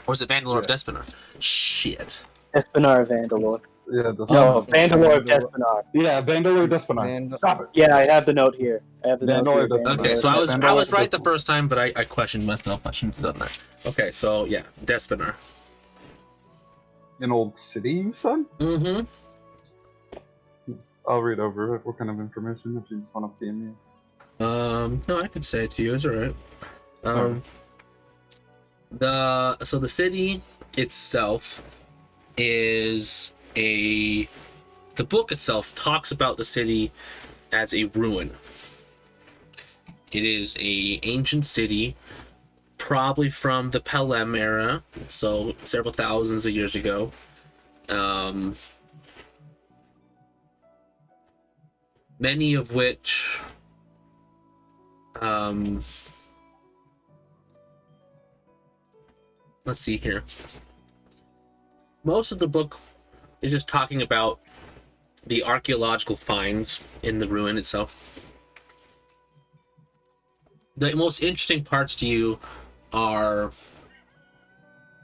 A: Or was it Vandalor of Despinar? Shit.
B: Espinar Vandalor.
C: Yeah,
B: No,
C: Despenar.
B: Vandalore of Despinar.
C: Yeah, Vandalore Despenar.
D: Vandal-
C: Stop it.
B: Yeah, I have the note here.
C: Vandalore does not.
A: Okay, so I was
C: Vandalore
A: right the
C: does not.
A: first time, but I questioned myself. I shouldn't have done that. Okay, so yeah, Despinar.
C: An old city, you said?
A: Mm-hmm.
C: I'll read over it. What kind of information if you just want to PM me?
A: No, I could say it to you. It's alright.
C: Alright.
A: The city itself is the book itself talks about the city as a ruin. It is a ancient city, probably from the Pelem era, so several thousands of years ago. Many of which let's see here. Most of the book is just talking about the archaeological finds in the ruin itself. The most interesting parts to you are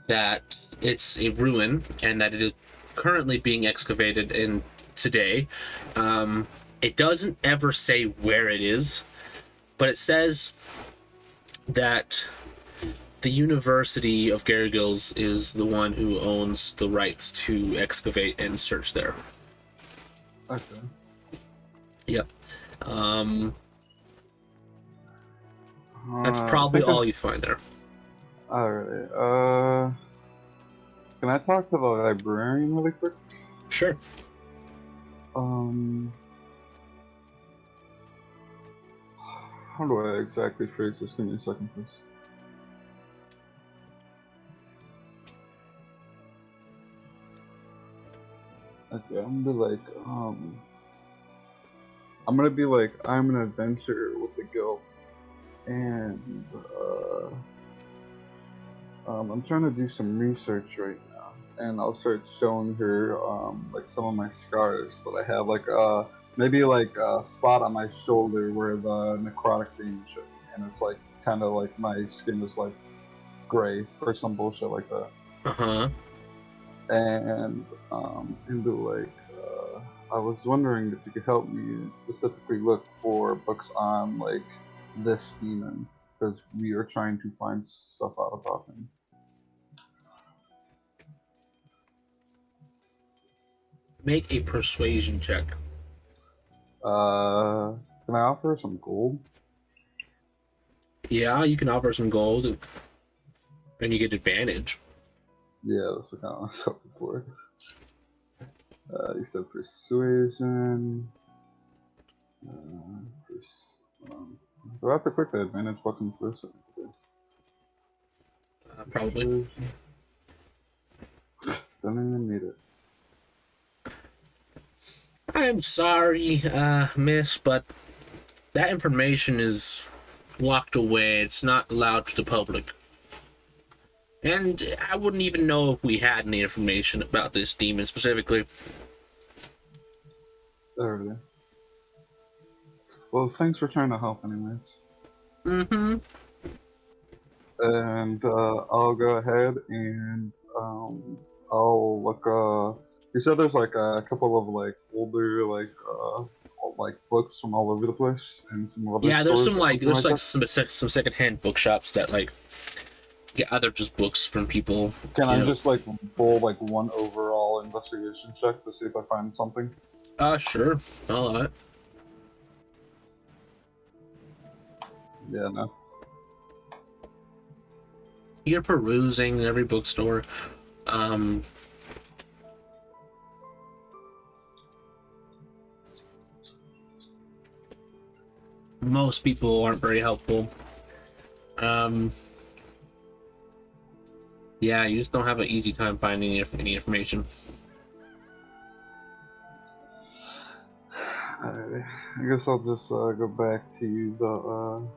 A: that it's a ruin and that it is currently being excavated in today. It doesn't ever say where it is, but it says that the University of Gargils is the one who owns the rights to excavate and search there.
C: Okay.
A: Yep. That's probably all you find there.
C: Alright. Can I talk to the librarian really quick?
A: Sure.
C: How do I exactly phrase this? Give me a second, please. Okay, I'm gonna be like, I'm an adventurer with the guild, and I'm trying to do some research right now, and I'll start showing her like some of my scars that I have, like maybe like a spot on my shoulder where the necrotic vein should be, and it's like kind of like my skin is like gray or some bullshit like that.
A: Uh-huh.
C: And I was wondering if you could help me specifically look for books on like this demon, because we are trying to find stuff out about him.
A: Make a persuasion check.
C: Can I offer some gold?
A: Yeah, you can offer some gold and you get advantage.
C: Yeah, that's what kind of I was hoping for. You said persuasion. Do I have to click the advantage button first?
A: Probably.
C: Don't even need it.
A: I'm sorry, miss, but that information is locked away. It's not allowed to the public. And I wouldn't even know if we had any information about this demon specifically.
C: Alright. Well, thanks for trying to help anyways.
A: Mm-hmm.
C: And I'll go ahead and I'll look. You said there's like a couple of like older like books from all over the place and some other
A: Yeah, there's
C: stores
A: some
C: or
A: like
C: something
A: some secondhand bookshops that like get other just books from people.
C: that. Can
A: you
C: I
A: know.
C: just like pull like one overall investigation check to see if I find something?
A: Sure. I'll allow it.
C: Yeah, no.
A: You're perusing every bookstore. Most people aren't very helpful. Yeah, you just don't have an easy time finding any information.
C: Alright. I guess I'll just go back to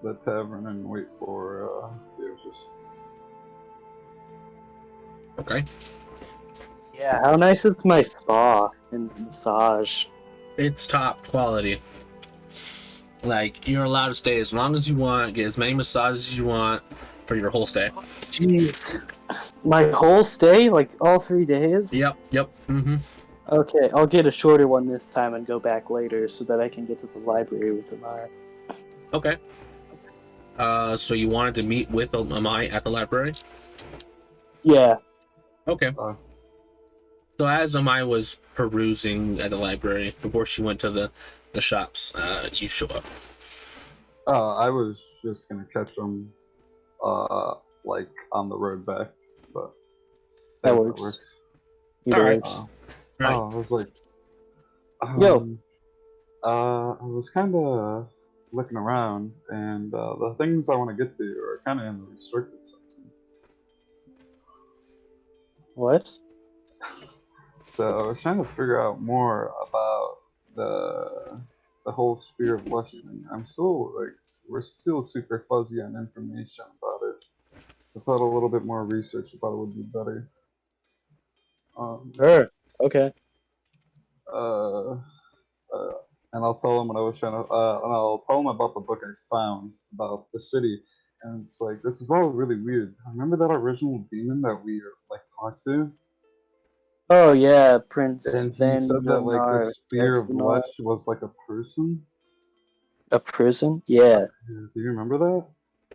C: the tavern and wait for Theosis.
A: Okay.
B: Yeah, how nice is my spa and massage?
A: It's top quality. Like, you're allowed to stay as long as you want, get as many massages as you want. for your whole stay.
B: Jeez. My whole stay? Like, all 3 days?
A: Yep. Mm-hmm.
B: Okay, I'll get a shorter one this time and go back later so that I can get to the library with Amai.
A: Okay. So you wanted to meet with Amai at the library?
B: Yeah.
A: Okay. So as Amai was perusing at the library before she went to the shops, you show up.
C: I was just gonna catch them, like on the road back, but
B: That
C: I guess
B: works.
A: All right.
B: Works.
A: Right.
C: I was like,
B: Yo.
C: I was kind of looking around, and the things I want to get to are kind of in the restricted section.
B: What?
C: So I was trying to figure out more about the whole Spear of Lush thing. We're still super fuzzy on information about it. I thought a little bit more research about it would be better.
B: Sure. Okay.
C: And I'll tell him what I was trying to, and I'll tell him about the book I found about the city. And it's like, this is all really weird. Remember that original demon that we like talked to?
B: Oh yeah, Prince
C: And he
B: Van
C: said that like the
B: Nonar,
C: Spear of
B: Esvenar.
C: Lush was like a person.
B: A prison? Yeah.
C: Do you remember that?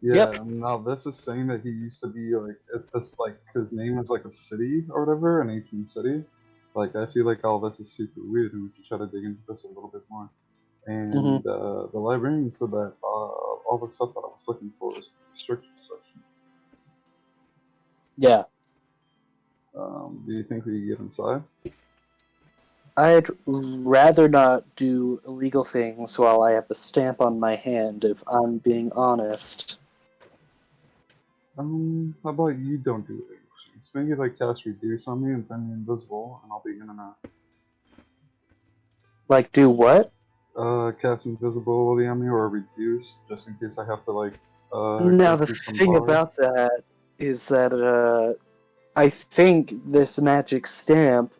C: Yeah.
B: Yep.
C: Now this is saying that he used to be like this, like his name was like a city or whatever, an ancient city. Like I feel like all this is super weird, and we should try to dig into this a little bit more. And the librarian said that all the stuff that I was looking for was restricted section.
B: Yeah.
C: Do you think we can get inside?
B: I'd rather not do illegal things while I have a stamp on my hand, if I'm being honest.
C: How about you don't do it? Maybe like cast reduce on me and turn me invisible, and I'll be in and out.
B: Like, do what?
C: Cast invisibility on me or reduce, just in case I have to like.
B: Now,
C: go
B: the
C: through some
B: thing
C: bars.
B: about that is that I think this magic stamp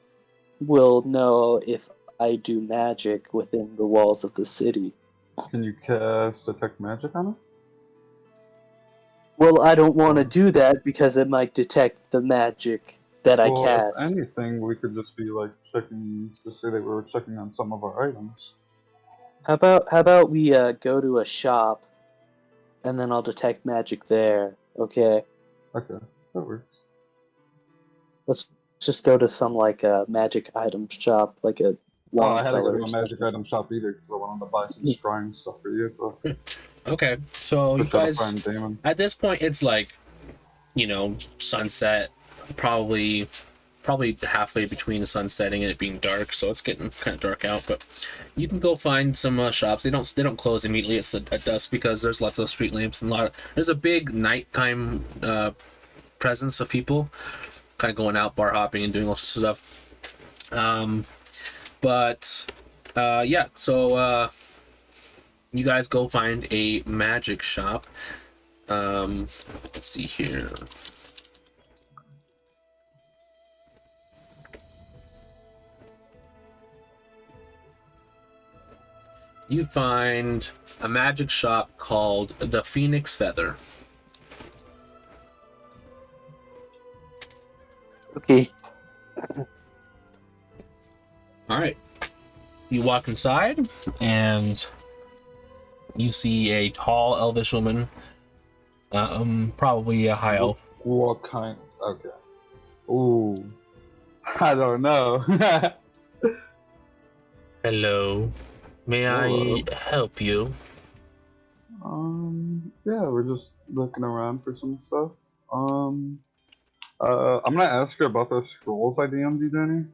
B: will know if I do magic within the walls of the city.
C: Can you cast detect magic on it?
B: Well, I don't want to do that because it might detect the magic that I
C: Well, if
B: cast.
C: anything, we could just be like checking. Just say that we were checking on some of our items.
B: How about we go to a shop, and then I'll detect magic there. Okay,
C: Okay, that works.
B: let's just go to some like magic item shop, like a
C: Oh,
B: wand
C: I had to go
B: seller
C: to
B: or
C: a magic
B: something.
C: item shop either because I wanted to buy some scrying stuff for you. But
A: Okay. So you
C: to try to
A: guys,
C: find Damon.
A: at this point, it's like, sunset, probably halfway between the sun setting and it being dark, so it's getting kind of dark out. But you can go find some shops. They don't close immediately at dusk because there's lots of street lamps and there's a big nighttime presence of people kind of going out bar hopping and doing all sorts of stuff. Yeah, so you guys go find a magic shop. Let's see here. You find a magic shop called the Phoenix Feather.
B: Okay.
A: All right. You walk inside, and you see a tall elvish woman, probably a high elf.
C: What kind? Okay. Ooh, I don't know.
A: Hello. May
C: Hello.
A: I help you?
C: Yeah, we're just looking around for some stuff. I'm gonna ask her about those scrolls I DM'd you, Danny.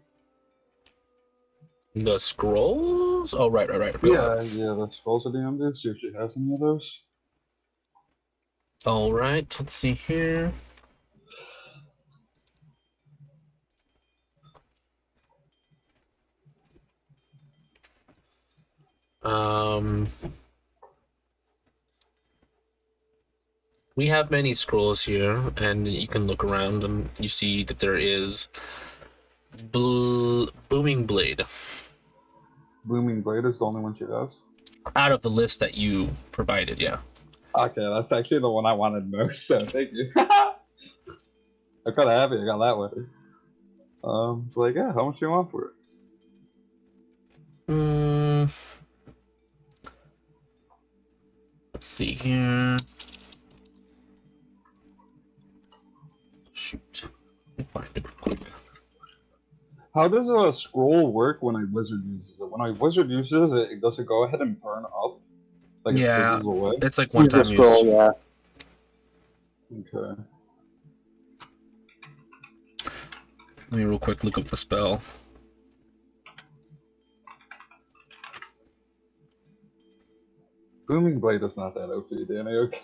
A: The scrolls? Oh, right.
C: Yeah, the scrolls I DM'd you. See if she has any of those.
A: All right. Let's see here. We have many scrolls here, and you can look around and you see that there is Booming Blade.
C: Blooming Blade is the only one she has.
A: Out of the list that you provided, yeah.
C: Okay, that's actually the one I wanted most, so thank you. I'm kind of happy I got that one. Like, yeah, how much do you want for it?
A: Let's see here. Shoot. Let me find it real quick.
C: How does a scroll work when a wizard uses it? When a wizard uses it, does it go ahead and burn up? Like it
A: Yeah,
C: fizzles away?
A: it's like
B: Use the
A: one-time
B: scroll,
A: use.
B: yeah.
C: Okay.
A: Let me real quick look up the spell.
C: Booming Blade is not that OP, Danny, okay?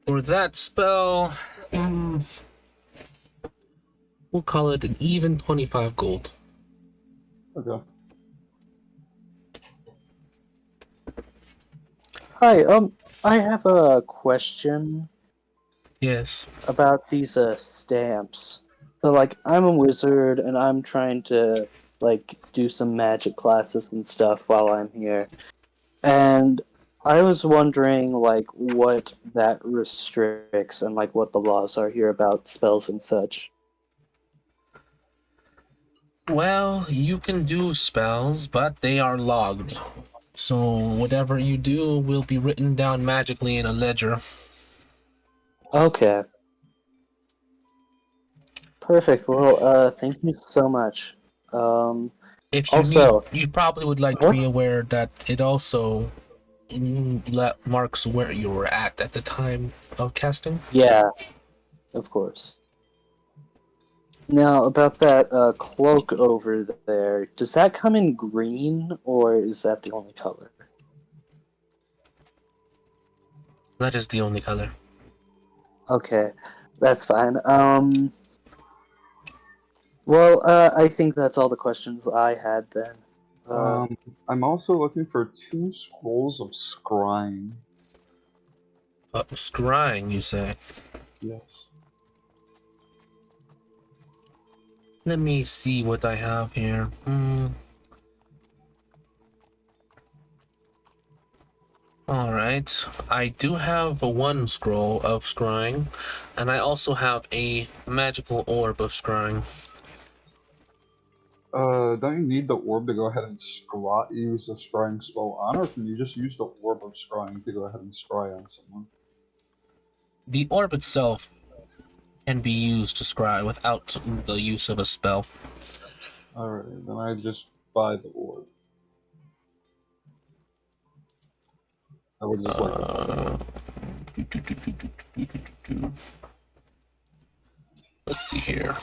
A: For that spell, we'll call it an even 25 gold.
C: Okay.
B: Hi, I have a question
A: Yes.
B: about these stamps. So, like, I'm a wizard and I'm trying to like do some magic classes and stuff while I'm here, and I was wondering like what that restricts and like what the laws are here about spells and such.
A: Well, you can do spells, but they are logged. So whatever you do will be written down magically in a ledger.
B: Okay. Perfect. Well, thank you so much.
A: If you
B: Also,
A: need, you probably would like to be aware that it also marks where you were at the time of casting.
B: yeah, of course. Now, about that cloak over there, does that come in green, or is that the only color?
A: That is the only color.
B: Okay, that's fine. Well, I think that's all the questions I had then.
C: I'm also looking for 2 scrolls of scrying.
A: Scrying, you say?
C: Yes.
A: Let me see what I have here. Alright, I do have a 1 scroll of scrying, and I also have a magical orb of scrying.
C: Don't you need the orb to go ahead and use the scrying spell on, or can you just use the orb of scrying to go ahead and scry on someone?
A: The orb itself can be used to scry without the use of a spell.
C: Alright, then I just buy the orb. I would just like to buy the orb.
A: Let's see here.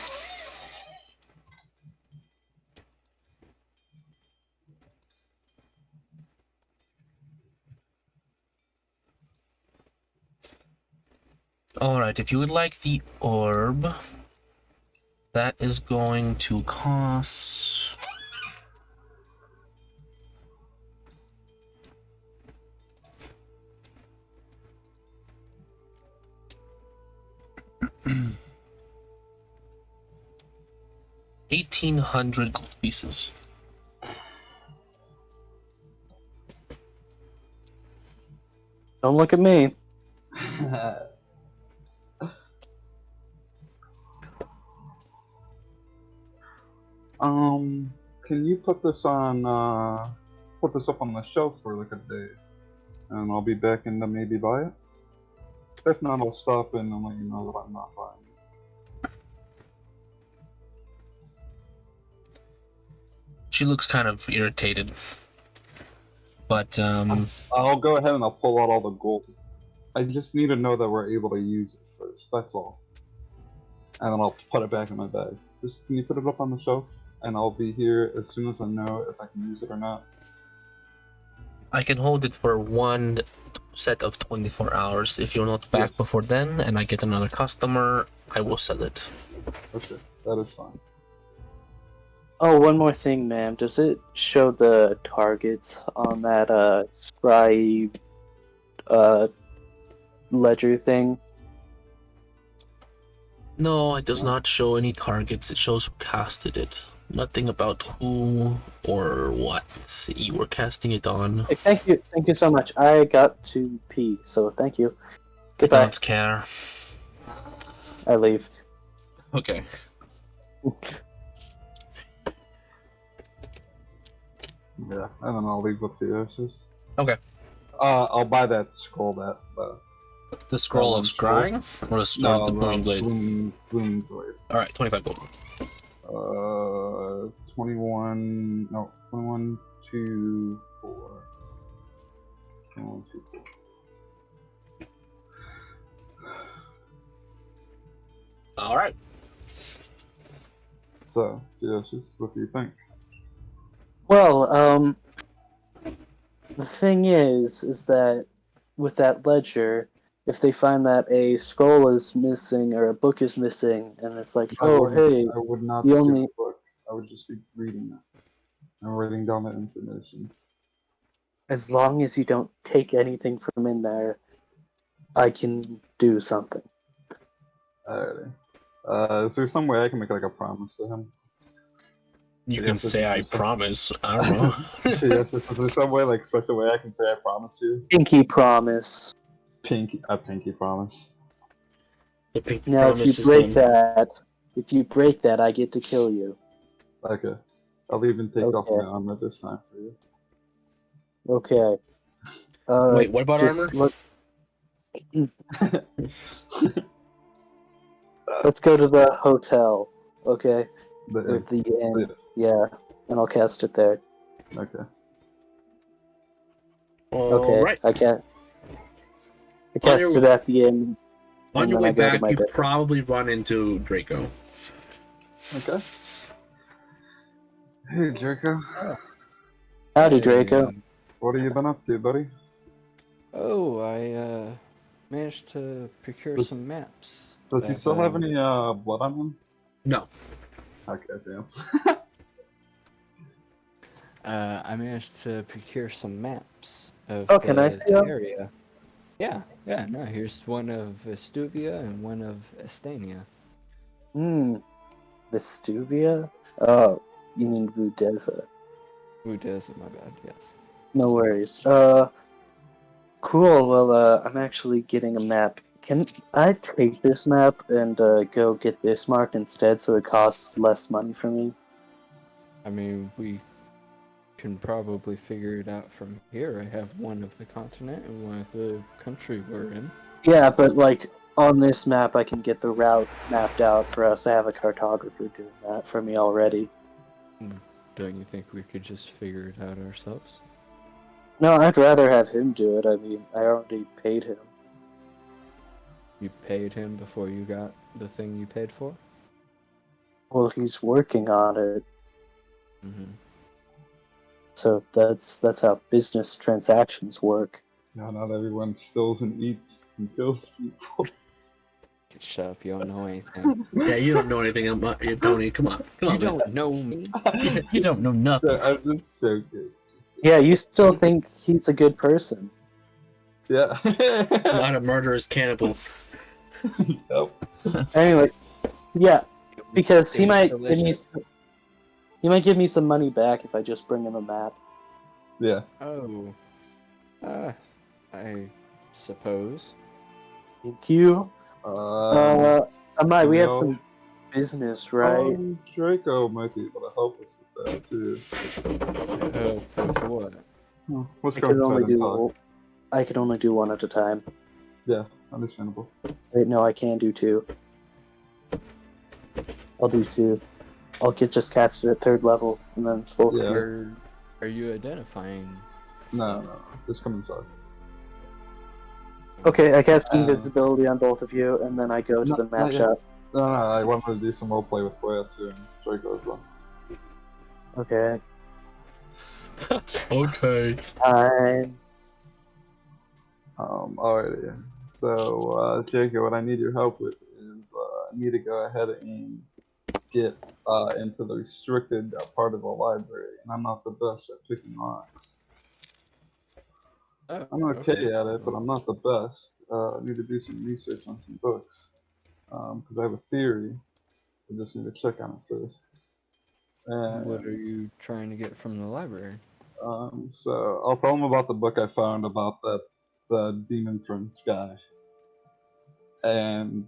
A: Alright, if you would like the orb, that is going to cost... $1,800 gold pieces.
B: Don't look at me.
C: Can you put this on, put this up on the shelf for like a day, and I'll be back and then maybe buy it? If not, I'll stop in and let you know that I'm not buying it.
A: She looks kind of irritated. But,
C: I'll go ahead and I'll pull out all the gold. I just need to know that we're able to use it first, that's all. And then I'll put it back in my bag. Just, can you put it up on the shelf? And I'll be here as soon as I know if I can use it or not.
A: I can hold it for 1 set of 24 hours. If you're not back before then and I get another customer, I will sell it.
C: Okay, that is fine.
B: Oh, one more thing, ma'am. Does it show the targets on that scribe ledger thing?
A: No, it does not show any targets. It shows who casted it. Nothing about who or what you were casting it on.
B: Hey, thank you so much. I got to pee, so thank you.
A: I
B: Goodbye.
A: don't care.
B: I leave.
A: Okay.
C: Yeah, and then I'll leave with Theosis.
A: Okay.
C: I'll buy that scroll that.
A: The scroll of
C: one scroll.
A: scrying? Or the booming blade?
C: Blooming blade.
A: Alright, 25 gold.
C: 21. No, 21, 2, 4. 21, 2, 4.
A: Alright.
C: So, Theosis, what do you think?
B: Well, the thing is that with that ledger, if they find that a scroll is missing or a book is missing, and it's like,
C: I
B: oh,
C: wouldn't-
B: hey,
C: I would not
B: you
C: skip
B: only
C: the book. I would just be reading it. And writing down that information.
B: as long as you don't take anything from in there, I can do something.
C: Alrighty. Is there some way I can make like a promise to him?
A: You
C: I
A: can
C: guess this
A: say
C: is
A: I
C: just some-
A: promise. I don't know.
C: Yes, is there some way, like special way I can say I promise you?
B: Pinky promise.
C: A pinky promise.
A: The pinky
B: Now, if
A: promise
B: you
A: is
B: break
A: done.
B: that, I get to kill you.
C: Okay. I'll even take off
B: Okay.
C: my armor this time for you.
B: Okay.
A: Wait, what about
B: just
A: armor?
B: Let's go to the hotel. Okay.
C: The
B: With the inn.
C: yes.
B: Yeah. And I'll cast it there.
C: Okay.
B: Okay.
A: Alright.
B: I cast it at the inn.
A: On
B: and
A: your
B: then
A: way
B: I go to
A: back,
B: my
A: you
B: bed.
A: probably run into Draco.
C: Okay. Hey, Jericho.
B: Howdy,
D: Hey,
B: Draco.
C: What have you been up to, buddy?
D: Oh, I managed to procure
C: Does-
D: some maps.
C: Does he
D: of,
C: still have any blood on him?
A: No.
C: Okay, damn.
D: I managed to procure some maps of
B: Oh, can I see
D: the
B: them?
D: area. Yeah, no, here's one of Estuvia and one of Estania.
B: Vestuvia? Oh, you mean Vudeza.
D: Who does it, my bad, yes.
B: No worries. Cool. Well, I'm actually getting a map. Can I take this map and go get this marked instead so it costs less money for me?
D: I mean, we can probably figure it out from here. I have one of the continent and one of the country we're in.
B: Yeah, but like on this map, I can get the route mapped out for us. I have a cartographer doing that for me already.
D: Don't you think we could just figure it out ourselves?
B: No, I'd rather have him do it. I mean, I already paid him.
D: You paid him before you got the thing you paid for?
B: Well, he's working on it,
D: Mm-hmm.
B: so that's how business transactions work.
C: Yeah, not everyone steals and eats and kills people.
D: Shut up, you don't know anything.
A: Yeah, you don't know anything about Tony. Come on. Come on,
D: You
A: man.
D: don't know me.
A: You don't know nothing.
C: I'm just joking.
B: Yeah, you still think he's a good person.
C: Yeah.
A: Not a murderous cannibal.
C: Yep.
B: Anyway, yeah, because he
D: It was
B: might give me
D: delicious.
B: some money back if I just bring him a map.
C: Yeah.
D: Oh. I suppose.
B: Thank you. Amai, we have
C: no.
B: some business, right?
C: Draco might be able to help us with that too.
D: For what?
C: Let's
B: I
C: go
B: can
C: inside
B: only
C: and talk.
B: do I can only do one at a time.
C: Yeah, understandable.
B: Wait, no, I can do two. I'll do two. I'll get just casted at 3rd level, and then it's both
C: Yeah.
B: of you.
D: Are you identifying?
C: No, just come inside.
B: Okay, I cast invisibility on both of you, and then I go to
C: No,
B: the map
C: not yet.
B: shop.
C: No, I wanted to do some roleplay with Boyatsu and Draco as well.
B: Okay.
A: Okay.
B: Time.
C: Alrighty. So, Draco, what I need your help with is I need to go ahead and get into the restricted part of the library, and I'm not the best at picking locks.
D: Oh,
C: I'm okay at it, but I'm not the best. I need to do some research on some books. because I have a theory. I just need to check on it first. And,
D: What are you trying to get from the library?
C: so I'll tell him about the book I found about the demon prince guy. And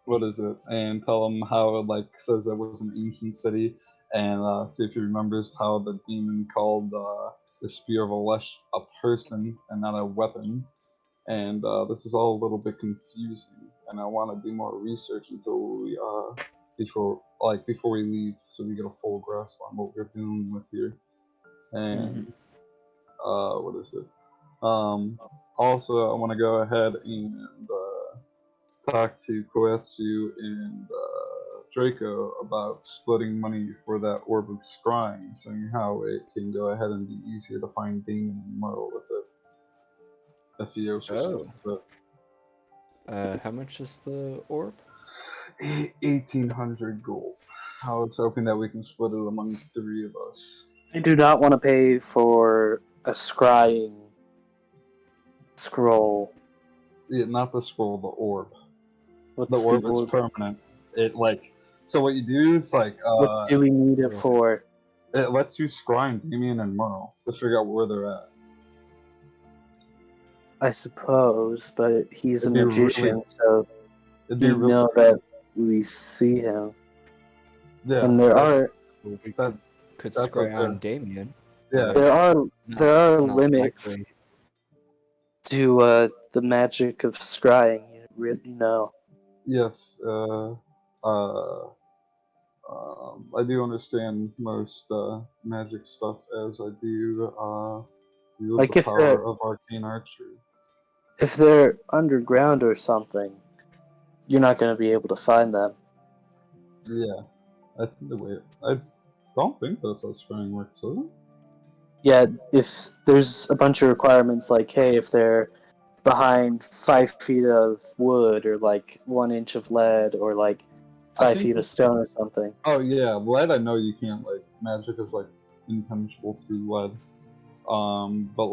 C: what is it? And tell him how it like says it was an ancient city, and see if he remembers how the demon called the spear of Alesh a person and not a weapon. And this is all a little bit confusing, and I want to do more research until we before we leave, so we get a full grasp on what we're dealing with here. And what is it? Also, I want to go ahead and talk to Koetsu and Draco about splitting money for that Orb of Scrying, saying how it can go ahead and be easier to find Damon and Merle with it. If he also
D: Oh. How much is the orb?
C: 1,800 gold. I was hoping that we can split it among 3 of us.
B: I do not want to pay for a scrying scroll.
C: Yeah, not the scroll, the orb.
B: What's
C: The orb is
B: orb?
C: permanent. It so what you do is
B: What do we need it for?
C: it lets you scry Damien and Merle to figure out where they're at.
B: I suppose, but he's a
C: It'd be
B: magician,
C: really-
B: so
C: It'd be
B: he'd
C: really
B: know that we see him.
C: Yeah,
B: And there are
D: Well, we
C: that,
D: could
C: that's
D: scry
C: okay.
D: on Damien.
C: Yeah.
B: there are
D: Not
B: limits
D: likely.
B: to the magic of scrying. You really know.
C: Yes. I do understand most magic stuff as I do use
B: Like
C: the power of arcane archery.
B: if they're underground or something, you're not going to be able to find them.
C: Yeah. I don't think that's how scrying works, is it?
B: Yeah, if there's a bunch of requirements like, hey, if they're behind 5 feet of wood or like 1 inch of lead or like 5 feet of stone or something.
C: Oh yeah, lead I know you can't magic is impenetrable through lead. But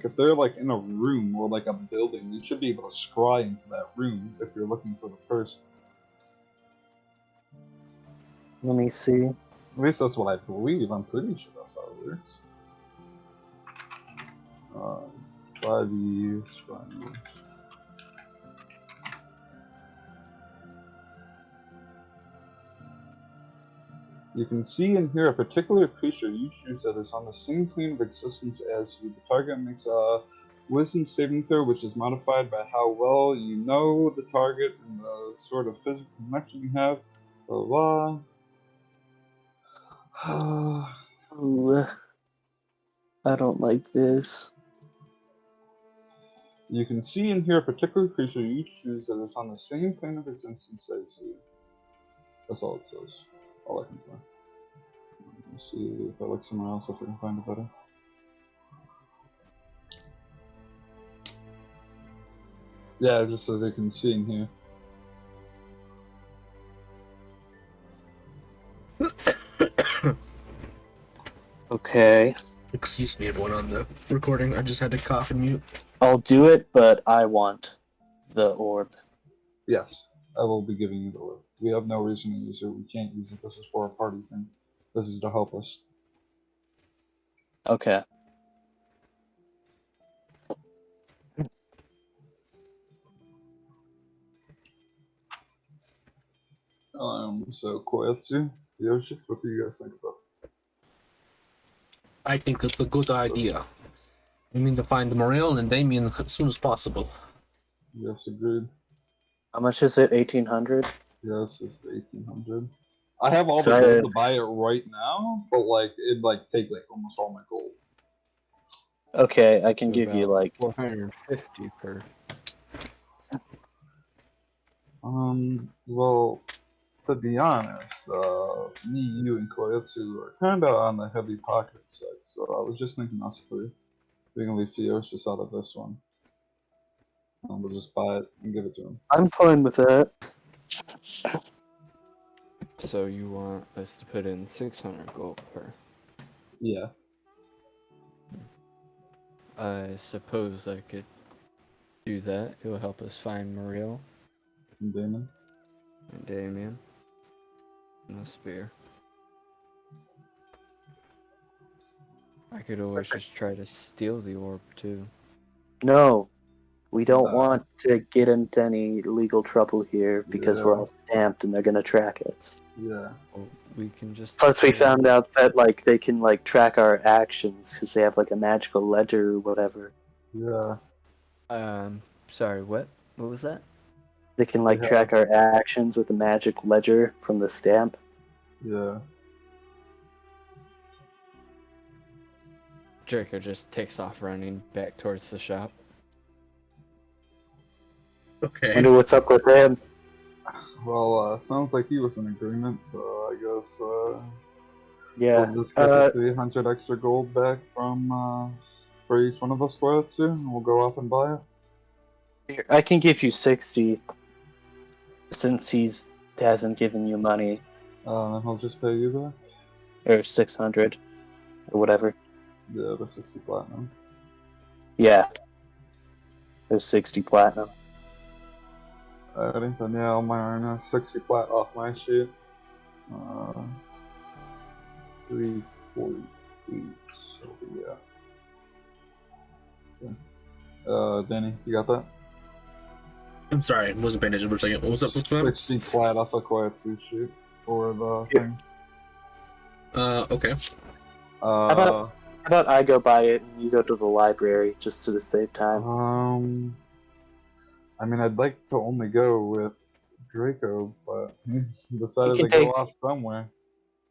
C: if they're in a room or a building, you should be able to scry into that room if you're looking for the person.
B: Let me see.
C: At least that's what I believe. I'm pretty sure that's how it works. 5e scrying works. You can see and hear a particular creature you choose that is on the same plane of existence as you. The target makes a wisdom saving throw, which is modified by how well you know the target and the sort of physical connection you have. Blah blah.
B: Ooh, I don't like this.
C: You can see and hear a particular creature you choose that is on the same plane of existence as you. That's all it says. All I can find. Let's see if I look somewhere else if I can find it better. Yeah, it just says you can see and hear.
B: Okay,
A: Excuse me, everyone on the recording. I just had to cough and mute.
B: I'll do it, but I want the orb.
C: Yes, I will be giving you the orb. We have no reason to use it. We can't use it. This is for a party thing. This is to help us.
B: Okay.
C: So Koetsu, Yoshis, what do you guys think about it?
A: I think it's a good idea. We mean to find Morel and Damien as soon as possible.
C: Yes, agreed.
B: How much is it? 1,800?
C: Yes, it's 1,800. I have all
B: So
C: the gold to buy it right now, but it'd take almost all my gold.
B: Okay, I can
D: So
B: give you
D: about 450 per.
C: Well, to be honest, me, you, and Koetsu are kinda on the heavy pocket side, so I was just thinking us three. We can leave Fios just out of this one. And we'll just buy it and give it to him.
B: I'm fine with that.
D: So you want us to put in 600 gold per?
C: Yeah.
D: I suppose I could do that. It will help us find Muriel
C: And Damon.
D: and Damien. And the spear. I could always just try to steal the orb too.
B: No, we don't
C: No.
B: want to get into any legal trouble here because we're
C: Yeah.
B: all stamped and they're gonna track us.
C: Yeah.
D: Well, we can just.
B: Plus, we found out that like they can like track our actions because they have like a magical ledger or whatever.
C: Yeah.
D: Sorry, what? What was that?
B: They can like
C: Yeah.
B: track our actions with a magic ledger from the stamp.
C: Yeah.
D: Draco just takes off running back towards the shop.
A: Okay.
B: Wonder what's up with him.
C: Well, sounds like he was in agreement, so I guess
B: Yeah.
C: we'll just get the 300 extra gold back from for each one of us for it too, and we'll go off and buy it.
B: Here, I can give you 60 since he hasn't given you money,
C: And he'll just pay you back.
B: or 600 or whatever.
C: Yeah, the 60 platinum.
B: Yeah. There's 60 platinum.
C: Alrighty, then yeah, I'll mine 60 plat off my sheet. 348. So yeah. Danny, you got that?
A: I'm sorry, I wasn't paying attention for a second. What was up? What's going on?
C: 60 plat off a Koetsu sheet for the
B: Yeah.
C: thing.
A: Okay.
B: How about I go buy it and you go to the library just to save time?
C: I mean, I'd like to only go with Draco, but he decided
B: You
C: to
B: can
C: go
B: take-
C: off somewhere.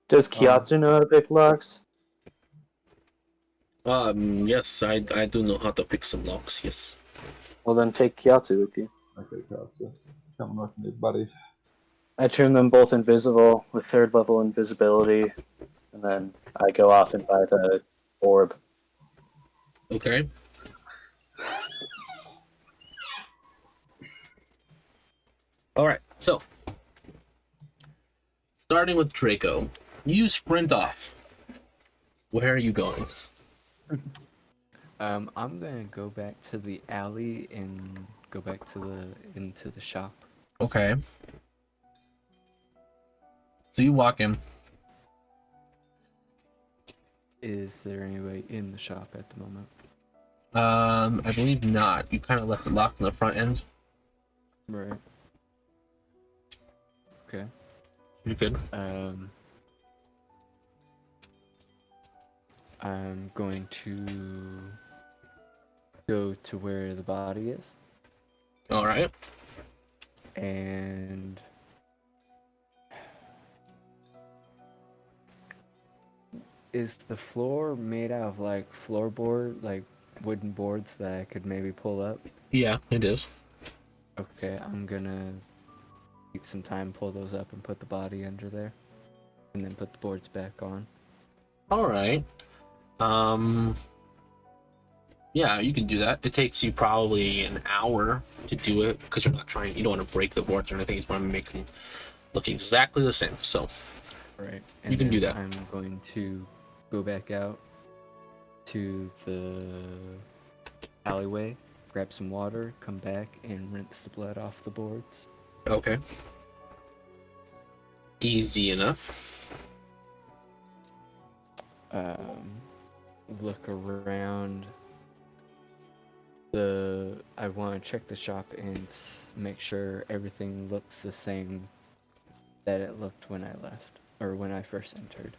B: Does Kyatsu know how to pick locks?
A: Yes, I do know how to pick some locks, yes.
B: Well, then take Kyatsu with you.
C: Okay, Katsu. Coming with me, buddy.
B: I turn them both invisible with 3rd level invisibility, and then I go off and buy the orb.
A: Okay. Alright, so. Starting with Draco. You sprint off. Where are you going?
D: I'm gonna go back to the alley and go back into the shop.
A: Okay. So you walk in.
D: Is there anybody in the shop at the moment?
A: I believe not. You kind of left it locked on the front end.
D: Right. Okay.
A: You're good.
D: I'm going to go to where the body is,
A: Alright.
D: and is the floor made out of like floorboard, like wooden boards that I could maybe pull up?
A: Yeah, it is.
D: Okay, I'm gonna take some time, pull those up, and put the body under there, and then put the boards back on.
A: Alright. Yeah, you can do that. It takes you probably an hour to do it because you don't want to break the boards or anything. You just want to make them look exactly the same. So,
D: Right.
A: You can do
D: then
A: that.
D: I'm going to go back out to the alleyway, grab some water, come back, and rinse the blood off the boards.
A: okay. Easy enough.
D: Look around. I want to check the shop and make sure everything looks the same that it looked when I left, or when I first entered.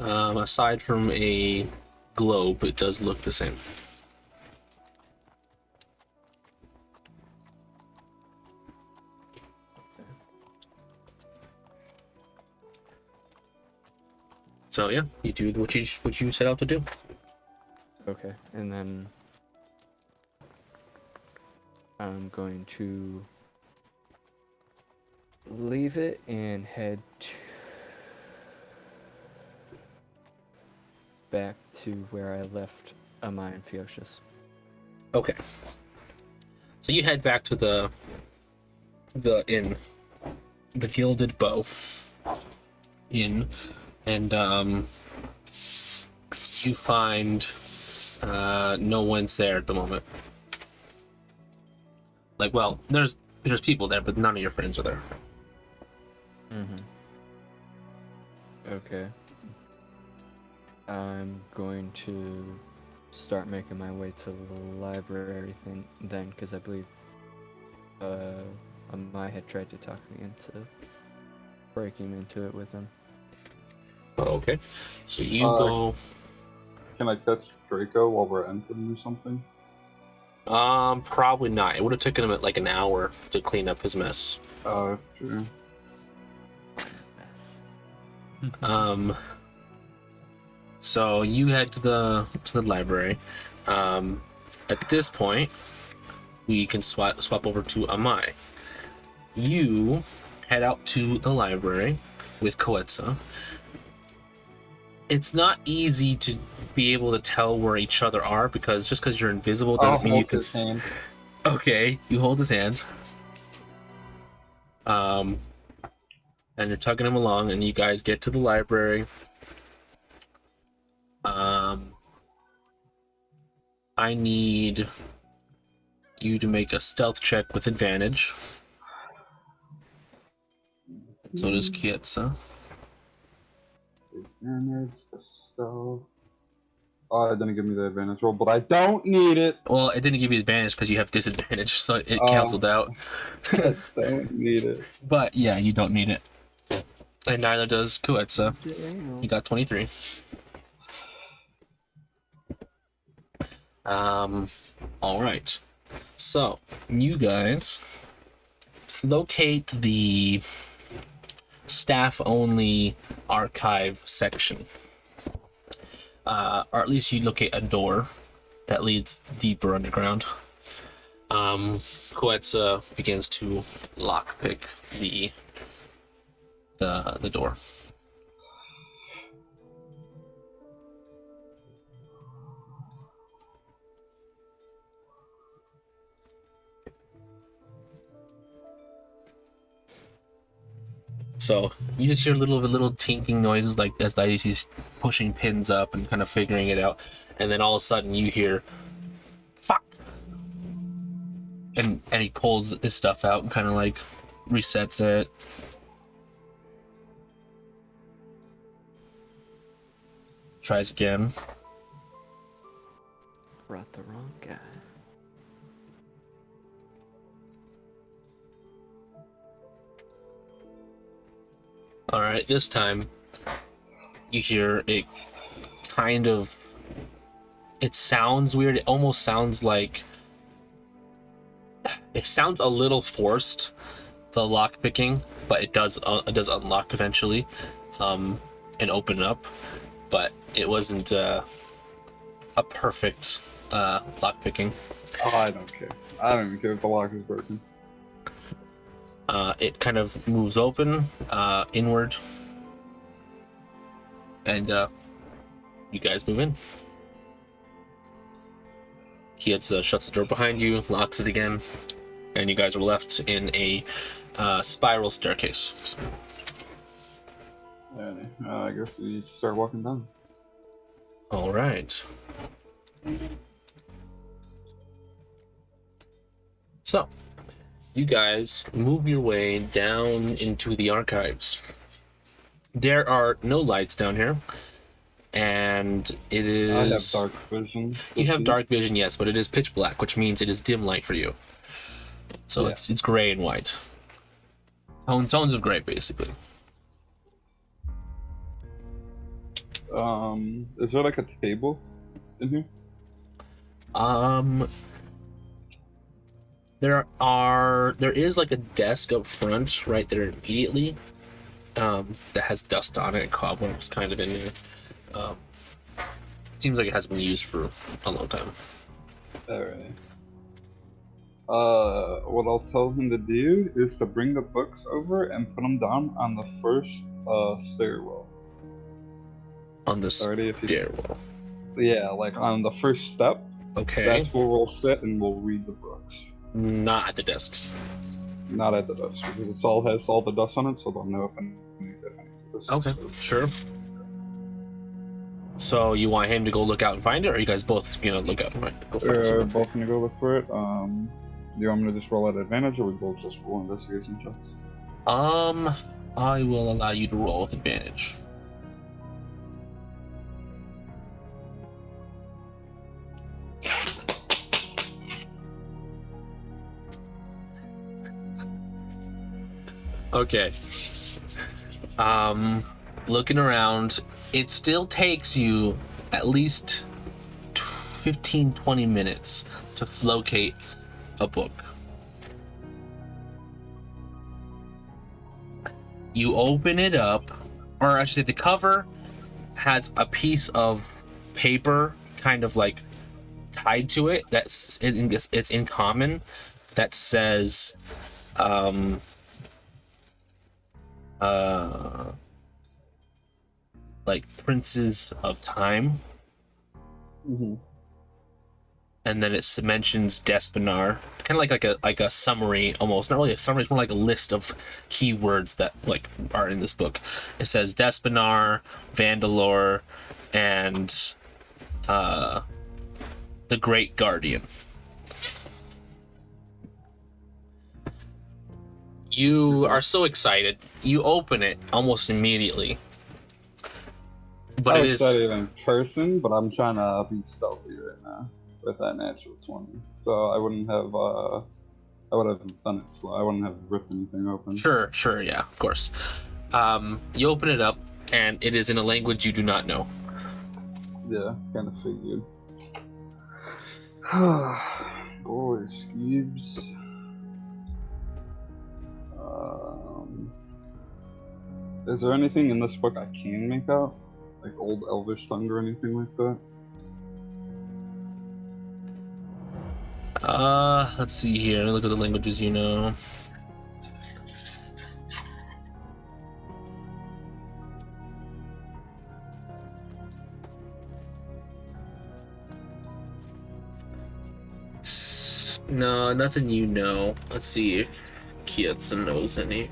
A: Aside from a globe, it does look the same. So yeah, you do what you set out to do.
D: Okay, and then I'm going to leave it and head back to where I left Amai and Feocius.
A: Okay. So you head back to the inn, the Gilded Bow Inn, and you find no one's there at the moment. Like, well, there's people there, but none of your friends are there.
D: Mm-hmm. Okay. I'm going to start making my way to the library then, because I believe Amai had tried to talk me into breaking into it with him.
A: Okay. So you go.
C: Can I catch Draco while we're entering or something?
A: Probably not. It would have taken him like an hour to clean up his mess.
C: Oh, true.
A: So you head to the library. At this point, we can swap over to Amai. You head out to the library with Koetsa. It's not easy to be able to tell where each other are because just because you're invisible doesn't mean you can.
C: Hand.
A: Okay, you hold his hand. And you're tugging him along, and you guys get to the library. I need you to make a stealth check with advantage. So does Kietsa.
C: Advantage, stealth. Oh, it didn't give me the advantage roll, but I don't need it.
A: Well, it didn't give you advantage because you have disadvantage, so it canceled out.
C: I don't need it.
A: But yeah, you don't need it. And neither does Kuetsa. He got 23. Alright. So, you guys locate the staff-only archive section. Or at least you locate a door that leads deeper underground. Kuetsa begins to lockpick the door. So you just hear little tinking noises like as he's pushing pins up and kind of figuring it out, and then all of a sudden you hear "fuck," and he pulls his stuff out and kind of like resets it. Tries again.
D: Brought the wrong guy.
A: Alright, this time you hear it kind of. It sounds weird. It almost sounds like. It sounds a little forced, the lock picking, but it does unlock eventually and open up. But it wasn't a perfect lock picking.
C: Oh, I don't care. I don't even care if the lock is broken.
A: It kind of moves open inward, and you guys move in. Kietsa shuts the door behind you, locks it again, and you guys are left in a spiral staircase.
C: I guess we start walking down.
A: All right. So, you guys move your way down into the archives. There are no lights down here, and it is.
C: I have dark vision.
A: You have dark vision, yes, but it is pitch black, which means it is dim light for you. So
C: Yeah.
A: it's gray and white. Tones of gray, basically.
C: Is there like a table in here?
A: There is like a desk up front right there immediately that has dust on it and cobwebs kind of in there. Seems like it hasn't been used for a long time.
C: Alright. What I'll tell him to do is to bring the books over and put them down on the first stairwell.
A: On the
C: Alrighty, if you-
A: stairwell.
C: Yeah, like on the first step.
A: Okay.
C: That's where we'll sit and we'll read the books.
A: Not at the desk.
C: Not at the desk, because it all has all the dust on it, so they'll know if any of this is
A: Okay,
C: disturbed.
A: sure. So you want him to go look out and find it, or are you guys both gonna look out and find it? Go find it
C: We're
A: somewhere?
C: both gonna go look for it. Do you want me to just roll at advantage, or we both just roll investigation checks?
A: I will allow you to roll with advantage. Okay. Looking around, it still takes you at least 15-20 minutes to locate a book. You open it up, or I should say the cover has a piece of paper kind of like tied to it it's in common that says like Princes of Time.
C: Mm-hmm.
A: And then it mentions Despinar, kind of like a summary, almost not really a summary. It's more like a list of keywords that like are in this book. It says Despinar, Vandalore, and the Great Guardian. You are so excited. You open it almost immediately. But
C: I'm
A: it is
C: excited in person, but I'm trying to be stealthy right now with that natural 20. So I wouldn't have, I would have done it slow. I wouldn't have ripped anything open.
A: Sure, yeah, of course. You open it up, and it is in a language you do not know.
C: Yeah, kind of figured. Boy, Skeebs. Is there anything in this book I can make out? Like Old Elvish tongue or anything like that?
A: Let's see here. Look at the languages you know. No, nothing you know. Let's see if Kietsa knows any.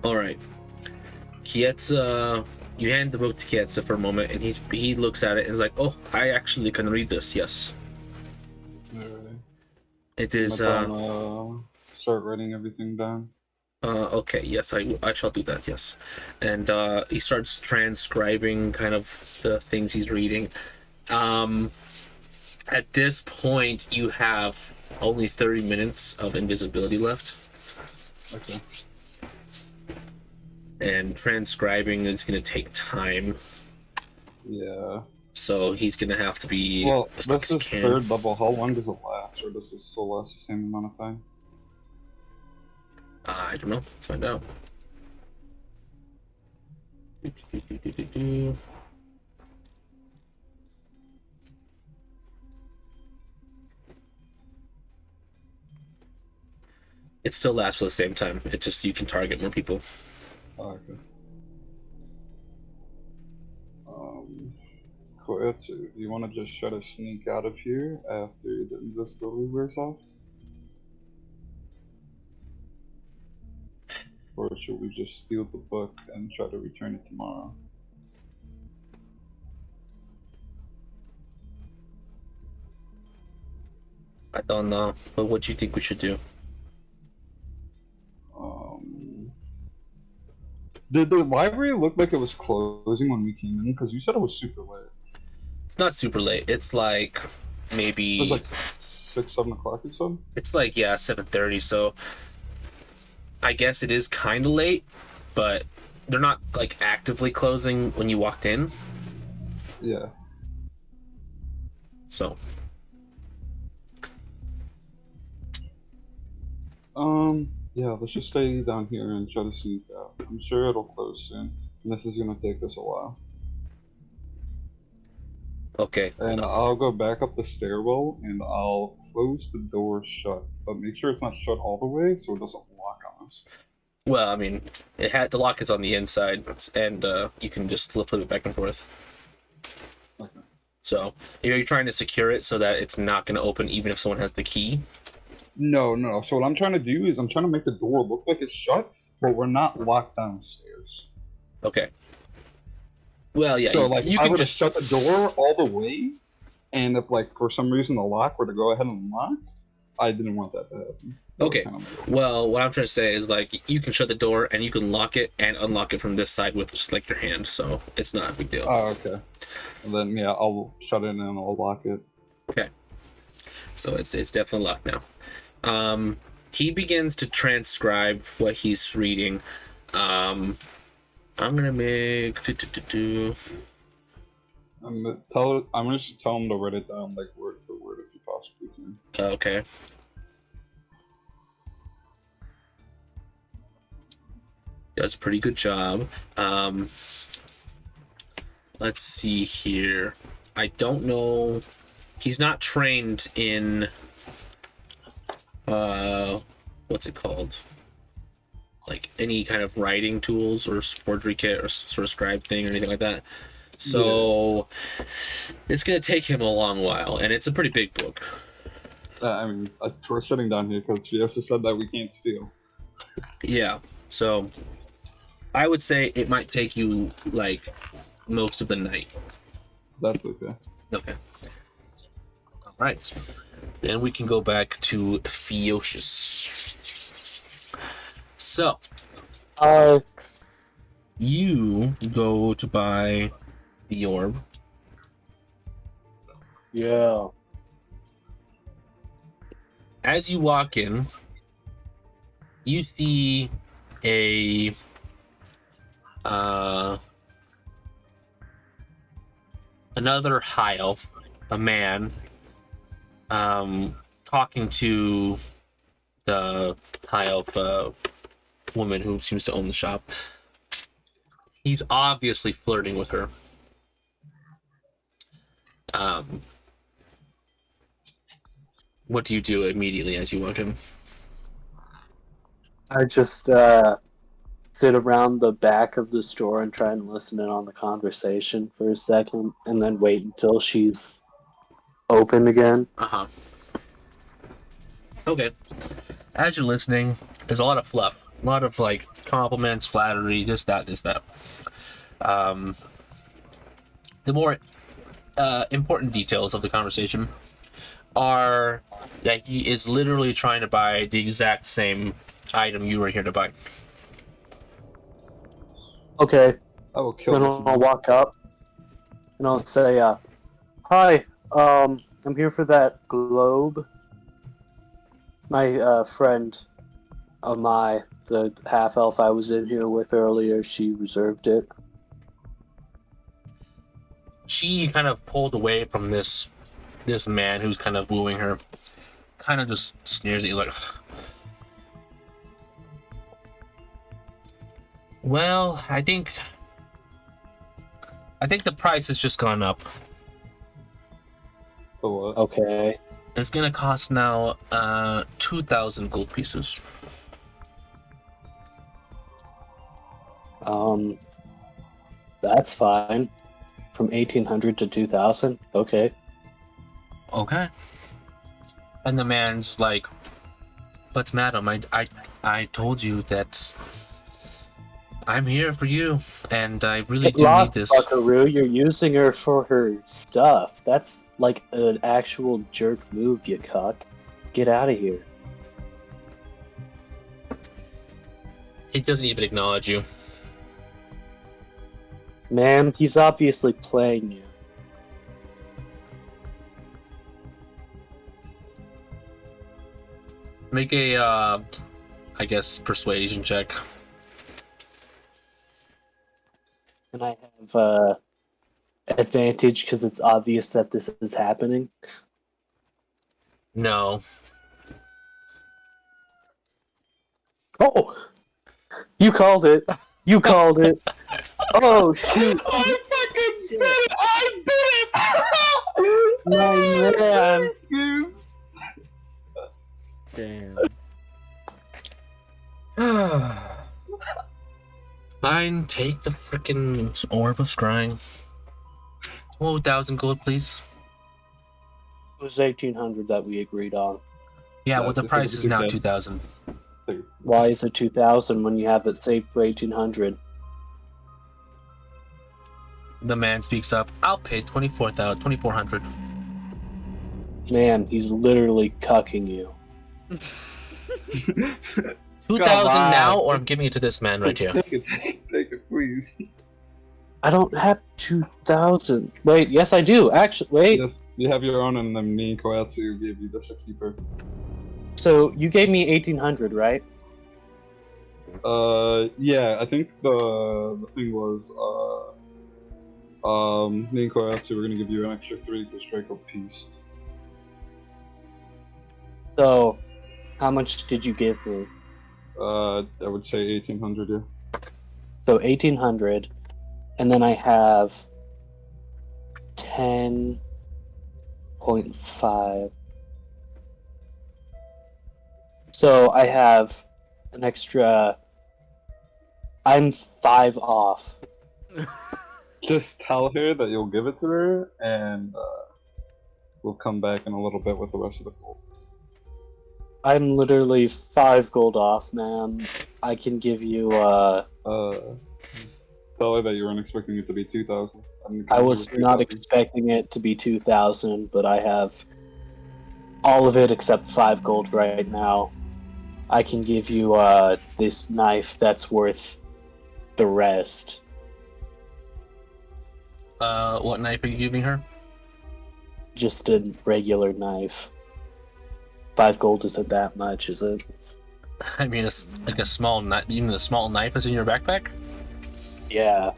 A: Alright. Kietsa, you hand the book to Kietsa for a moment, and he looks at it and is like, oh, I actually can read this, yes.
C: Alright.
A: It is,
C: start writing everything down.
A: Okay, yes, I shall do that, yes. And he starts transcribing kind of the things he's reading. At this point, you have only 30 minutes of invisibility left.
C: Okay.
A: And transcribing is going to take time.
C: Yeah.
A: So he's going to have to be...
C: Well,
A: as quick
C: this
A: as
C: is
A: he can.
C: third level. How long does it last? Or does it still last the same amount of time?
A: I don't know. Let's find out. It still lasts for the same time. It just, you can target more people.
C: Oh, okay. Koetsu, do you want to just try to sneak out of here after the invisibility wears off? Or should we just steal the book and try to return it tomorrow?
A: I don't know, but what do you think we should do?
C: Did the library look like it was closing when we came in? Because you said it was super late.
A: It's not super late. It's like maybe...
C: It was like 6, 7 o'clock or something?
A: It's like, yeah, 7:30, so... I guess it is kind of late, but they're not like actively closing when you walked in.
C: Yeah.
A: So...
C: Yeah, let's just stay down here and try to sneak out. I'm sure it'll close soon, and this is gonna take us a while.
A: Okay.
C: And I'll go back up the stairwell, and I'll close the door shut, but make sure it's not shut all the way so it doesn't lock on us.
A: Well, I mean, the lock is on the inside, and you can just flip it back and forth.
C: Okay.
A: So, are you trying to secure it so that it's not going to open even if someone has the key?
C: No. So what I'm trying to do is I'm trying to make the door look like it's shut, but we're not locked downstairs.
A: Okay. Well, yeah.
C: So
A: you
C: I
A: can
C: would have
A: just
C: shut the door all the way, and if for some reason the lock were to go ahead and lock, I didn't want that to happen.
A: Okay. Well, what I'm trying to say is you can shut the door and you can lock it and unlock it from this side with just your hand, so it's not a big deal.
C: Oh, okay. And then I'll shut it and I'll lock it.
A: Okay. So it's definitely locked now. He begins to transcribe what he's reading. I'm gonna make
C: I'm gonna just tell him to write it down word for word if you possibly can.
A: Okay. Does a pretty good job. Let's see here. I don't know. He's not trained in what's it called? Any kind of writing tools or forgery kit or sort of scribe thing or anything like that. So it's gonna take him a long while, and it's a pretty big book.
C: We're sitting down here because Fjeld just said that we can't steal.
A: Yeah. So I would say it might take you most of the night.
C: That's okay.
A: Okay. All right. Then we can go back to Theocius. So, you go to buy the orb.
B: Yeah.
A: As you walk in, you see another high elf, a man, talking to the high elf woman who seems to own the shop. He's obviously flirting with her. What do you do immediately as you walk in?
B: I just sit around the back of the store and try and listen in on the conversation for a second, and then wait until she's open again.
A: Uh-huh. Okay. As you're listening, there's a lot of fluff. A lot of compliments, flattery, this, that. The more important details of the conversation are that he is literally trying to buy the exact same item you were here to buy.
B: Okay.
C: I will kill
B: Then
C: this
B: I'll walk up and I'll say, "Hi, I'm here for that globe. My friend, the half elf I was in here with earlier, she reserved it."
A: She kind of pulled away from this man who's kind of wooing her. Kind of just sneers at you like, well, I think the price has just gone up.
C: For what?
B: Okay.
A: It's gonna cost now 2,000 gold pieces.
B: That's fine. From 1,800 to 2,000. Okay.
A: Okay. And the man's like, but madam, I told you that I'm here for you, and I really do need this.
B: Buckaroo, you're using her for her stuff. That's like an actual jerk move, you cuck. Get out of here.
A: He doesn't even acknowledge you.
B: Man, he's obviously playing you.
A: Make a, I guess, persuasion check.
B: And I have advantage because it's obvious that this is happening.
A: No.
B: Oh! You called it. You called it. Oh, shoot.
C: I fucking said it! I did it!
B: My man.
D: Damn.
A: Fine, take the frickin' orb of scrying. 1,000 gold, please.
B: It was 1,800 that we agreed on.
A: Yeah,
C: Yeah,
A: well, the
C: just
A: price
C: like
A: is now
C: we said.
A: 2,000.
B: Why is it 2,000 when you have it saved for 1,800?
A: The man speaks up. I'll pay 2,400.
B: Man, he's literally cucking you.
A: 2,000 now,
C: on.
A: or I'm giving it to this man right here.
C: Take it, please.
B: I don't have 2,000. Wait, yes I do. Actually, wait.
C: Yes, you have your own, and then me and Koyatsu gave you the 60 per.
B: So you gave me 1,800, right?
C: Yeah, I think the thing was, me and Koyatsu were gonna give you an extra 3 to strike a piece.
B: So, how much did you give me?
C: I would say 1,800, yeah.
B: So 1,800, and then I have 10.5. So I have an extra. I'm 5 off.
C: Just tell her that you'll give it to her, and we'll come back in a little bit with the rest of the gold.
B: I'm literally 5 gold off, man. I can give you.
C: Just tell her that you weren't expecting it to be 2,000.
B: I was not expecting it to be 2,000, but I have all of it except 5 gold right now. I can give you this knife that's worth the rest.
A: What knife are you giving her?
B: Just a regular knife. 5 gold isn't that much, is it?
A: I mean, it's like a small knife. Even the small knife is in your backpack?
B: Yeah.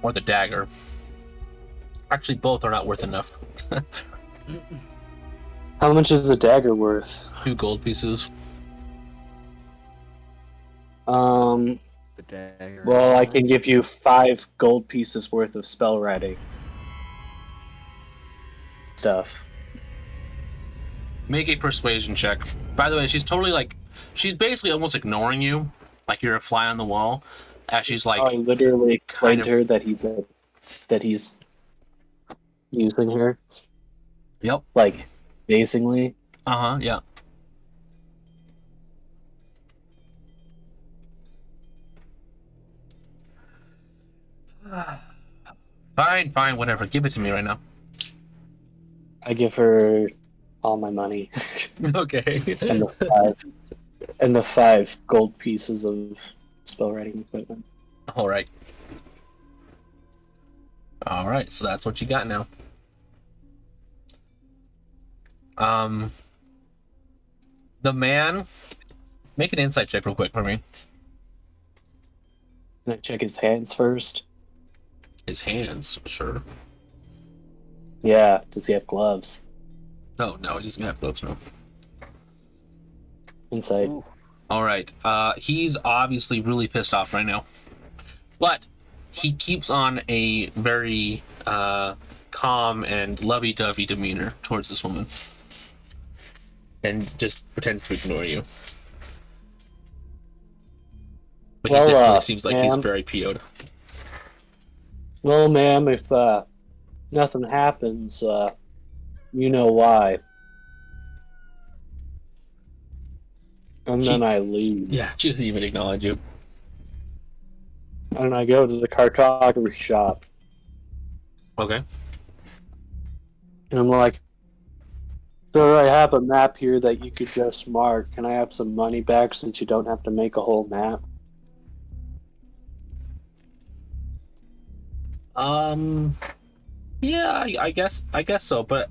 A: Or the dagger? Actually, both are not worth enough.
B: How much is a dagger worth?
A: 2 gold pieces.
D: The dagger.
B: Well, I can give you 5 gold pieces worth of spell writing stuff.
A: Make a persuasion check. By the way, she's totally like, she's basically almost ignoring you, like you're a fly on the wall, as she's like,
B: I literally explained
A: kind
B: to
A: of-
B: her that he's using her,
A: yep,
B: like, basically.
A: yeah. Fine, whatever. Give it to me right now.
B: I give her all my money
A: Okay.
B: and the 5 gold pieces of spell writing equipment.
A: All right, so that's what you got now. The man, make an insight check real quick for me.
B: Can I check his hands first?
A: His hands, sure.
B: Yeah, does he have gloves?
A: No, he doesn't have gloves, no.
B: Insight.
D: Ooh.
A: All right. He's obviously really pissed off right now, but he keeps on a very calm and lovey-dovey demeanor towards this woman, and just pretends to ignore you. But
B: Well,
A: he definitely seems like he's
B: ma'am.
A: very PO'd.
B: Well, ma'am, if nothing happens, you know why. And then I leave.
A: Yeah, she doesn't even acknowledge you.
B: And I go to the cartography shop.
A: Okay.
B: And I'm like, sir, I have a map here that you could just mark. Can I have some money back since you don't have to make a whole map?
A: Yeah, I guess so, but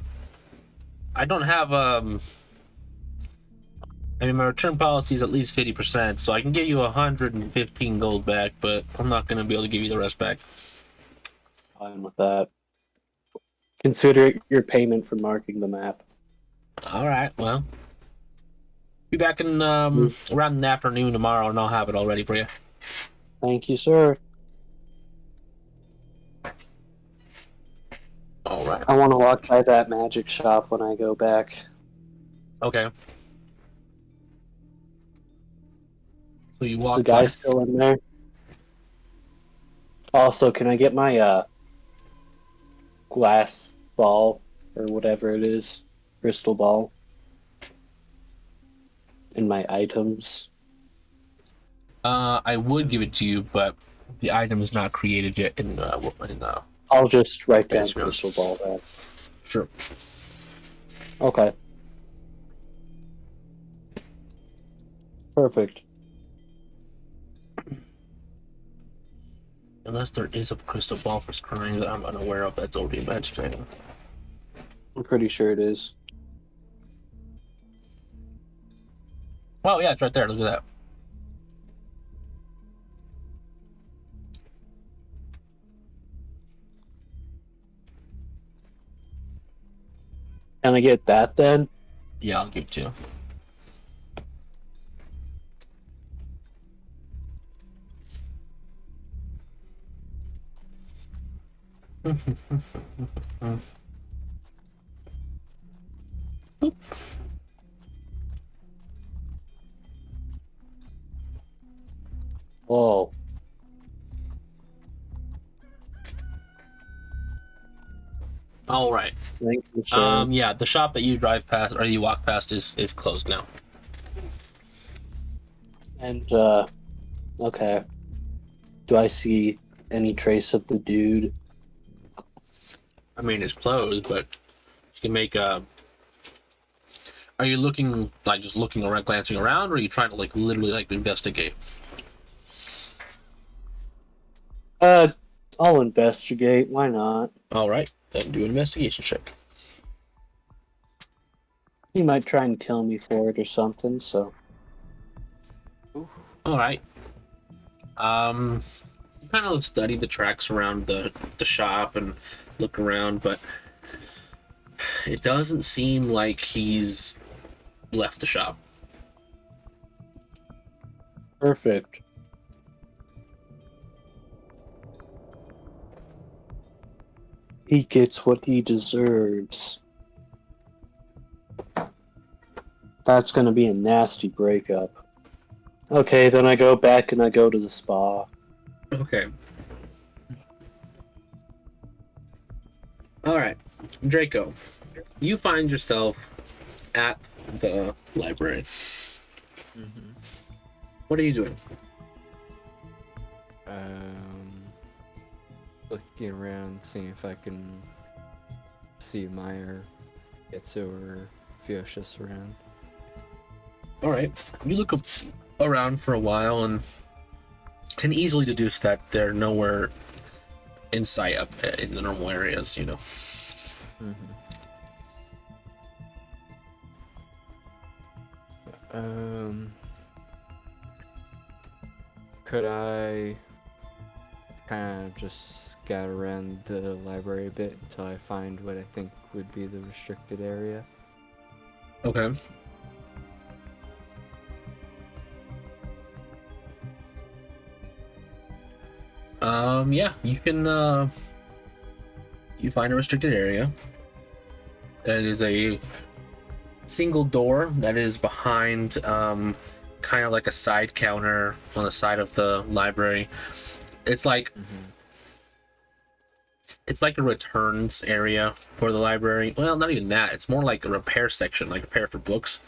A: I don't have I mean, my return policy is at least 50%, so I can give you 115 gold back, but I'm not going to be able to give you the rest back.
B: Fine with that. Consider it your payment for marking the map.
A: All right, well, be back in around the afternoon tomorrow, and I'll have it all ready for you.
B: Thank you, sir.
A: All right.
B: I want to walk by that magic shop when I go back.
A: Okay. So you
B: Is
A: walk
B: the guy
A: by.
B: still in there? Also, can I get my glass ball or whatever it is, crystal ball, in my items?
A: I would give it to you, but the item is not created yet in
B: I'll just write down
A: Fancy Grounds.
B: crystal ball then.
A: Sure.
B: Okay. Perfect.
A: Unless there is a crystal ball for scrying that I'm unaware of, that's already a magic item.
B: I'm pretty sure it is.
A: Oh yeah, it's right there. Look at that.
B: Can I get that then?
A: Yeah, I'll give it to you. Boop.
B: Oh.
A: All right.
B: Thank you, sir.
A: Yeah, the shop that you drive past or you walk past is closed now.
B: And, okay. Do I see any trace of the dude?
A: I mean, it's closed, but you can make a. Are you looking like just looking around, glancing around, or are you trying to like literally like investigate?
B: I'll investigate. Why not?
A: All right, then do an investigation check.
B: He might try and kill me for it or something, so.
A: All right. You kind of study the tracks around the shop and look around, but it doesn't seem like he's left the shop.
B: Perfect. He gets what he deserves. That's gonna be a nasty breakup. Okay, then I go back and I go to the spa.
A: Okay. All right, Draco, you find yourself at the library.
D: Mm-hmm.
A: What are you doing?
D: Looking around, seeing if I can see Meyer, Getsu, or Fiocius around.
A: All right, you look around for a while and can easily deduce that they're nowhere in sight up in the normal areas, you know.
D: Could I kind of just scout around the library a bit until I find what I think would be the restricted area?
A: Okay. Yeah, you can, you find a restricted area. That is a single door that is behind, kind of like a side counter on the side of the library. It's like, it's like a returns area for the library. Well, not even that. It's more like a repair section, like repair for books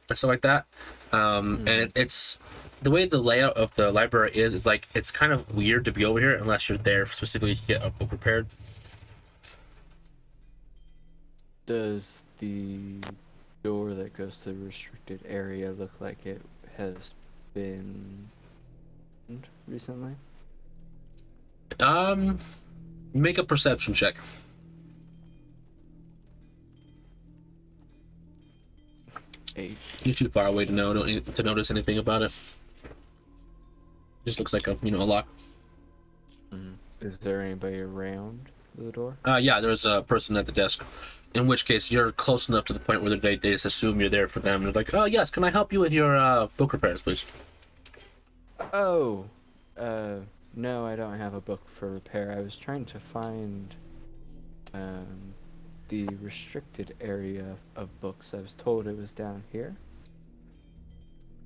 A: and stuff like that. And it's the way the layout of the library is. It's like it's kind of weird to be over here unless you're there specifically to get a book repaired.
D: Does the door that goes to the restricted area look like it has been recently?
A: Make a perception check.
D: 8.
A: You're too far away to know to notice anything about it. Just looks like a a lock.
D: Is there anybody around the door?
A: Yeah, there's a person at the desk. In which case, you're close enough to the point where they just assume you're there for them. They're like, "Oh yes, can I help you with your book repairs, please?"
D: Oh, no, I don't have a book for repair. I was trying to find the restricted area of books. I was told it was down here.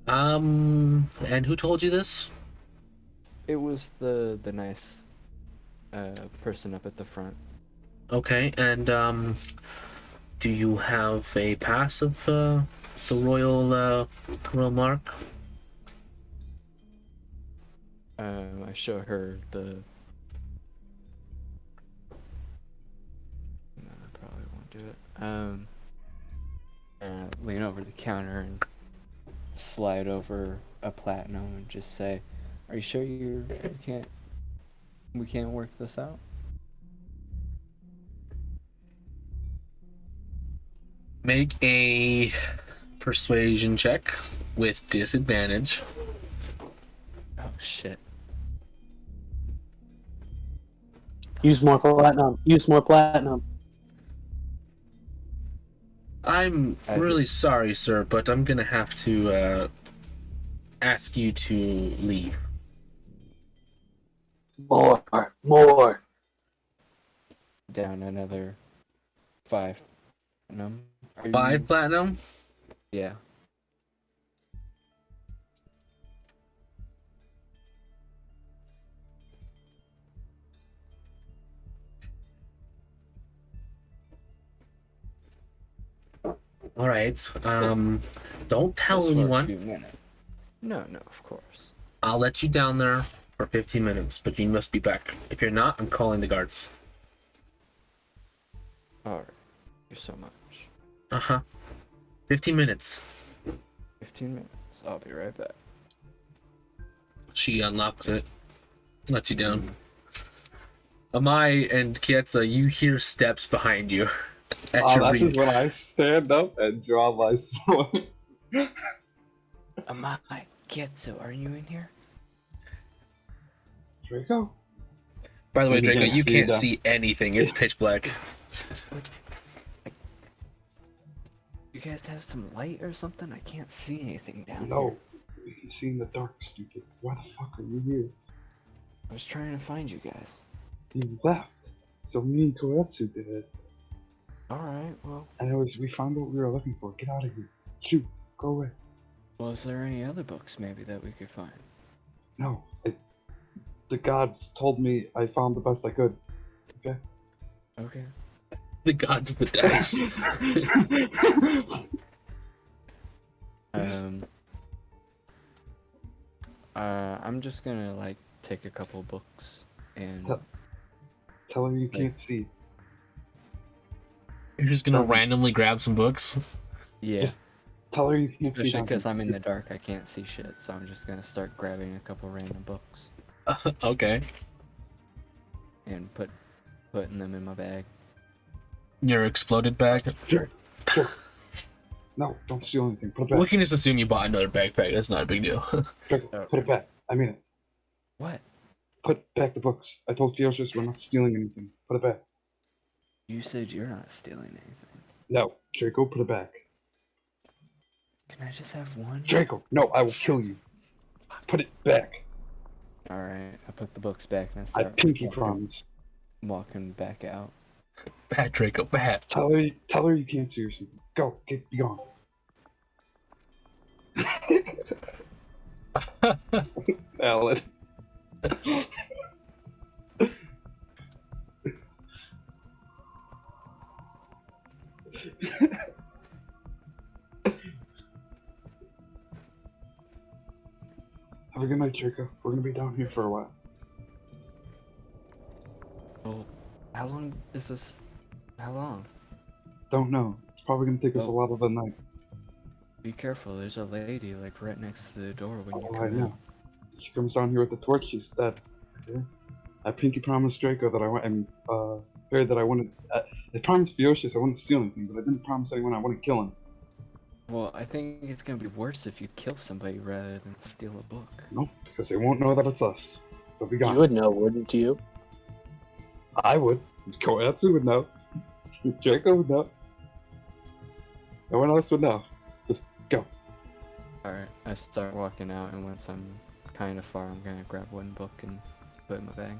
A: And who told you this?
D: It was the nice person up at the front.
A: Okay, and do you have a pass of the royal mark?
D: I show her the. No, I probably won't do it. And I lean over the counter and slide over a platinum and just say, "Are you sure we can't work this out?"
A: Make a persuasion check with disadvantage.
D: Oh shit!
B: Use more platinum. Use more platinum.
A: I'm
D: I
A: really sorry, sir, but I'm gonna have to ask you to leave.
B: More.
D: Down another 5 platinum. Are
A: 5
D: you-
A: platinum?
D: Yeah.
A: All right. Don't tell
D: Just for a
A: anyone.
D: few minutes. No, of course.
A: I'll let you down there for 15 minutes, but you must be back. If you're not, I'm calling the guards.
D: Alright. Thank you so much.
A: Uh-huh. 15 minutes.
D: 15 minutes. I'll be right back.
A: She unlocks it. Lets you down. Amai and Kietza, you hear steps behind you. At your
C: That's
A: reach.
C: just when I stand up and draw my sword.
D: Amai, Getsu, are you in here?
C: Draco?
A: By the way,
C: You
A: Draco,
C: can't
A: you
C: see
A: can't
C: that.
A: see anything. It's pitch black.
D: You guys have some light or something? I can't see anything down here.
C: No. We can see in the dark, stupid. Why the fuck are you here?
D: I was trying to find you guys.
C: You left. So me and Koetsu did it.
D: Alright, well.
C: Anyways, we found what we were looking for. Get out of here. Shoot. Go away.
D: Well, is there any other books maybe that we could find?
C: No. The gods told me I found the best I could. Okay?
D: Okay.
A: The gods of the dice.
D: I'm just gonna, like, take a couple books and...
C: Tell her you can't see.
A: You're just gonna randomly grab some books?
D: Yeah.
C: Just tell her you can't see.
D: Especially because I'm in the dark, I can't see shit, so I'm just gonna start grabbing a couple random books
A: Okay.
D: and putting them in my bag.
A: Your exploded bag?
C: Sure. No, don't steal anything. Put it back.
A: We can just assume you bought another backpack. That's not a big deal.
C: Draco, put it back. I mean it.
D: What?
C: Put back the books. I told Theosis we're not stealing anything. Put it back.
D: You said you're not stealing anything.
C: No, Draco, put it back.
D: Can I just have one?
C: Draco, no, I will kill you. Put it back.
D: Alright, I put the books back and I
C: I
D: start
C: pinky promise.
D: walking back out.
A: Bad, Draco, bad.
C: Tell her you can't see or something. Go, be gone. Alan. Have a good night, Draco. We're gonna be down here for a while.
D: Well, how long is this? How long?
C: Don't know. It's probably gonna take us a
D: Oh.
C: lot of the night.
D: Be careful, there's a lady like right next to the door when you
C: Oh, I
D: come in.
C: know. She comes down here with the torch. She's dead. Okay? I pinky promised Draco that I went and her that I wouldn't. I promised Theosis I wouldn't steal anything, but I didn't promise anyone I wouldn't kill him.
D: Well, I think it's gonna be worse if you kill somebody rather than steal a book.
C: Nope, because they won't know that it's us. So be gone.
B: You would know, wouldn't you?
C: I would. Koetsu would know. Draco would know. No one else would know. Just go.
D: Alright, I start walking out, and once I'm kind of far, I'm gonna grab one book and put it in my bag.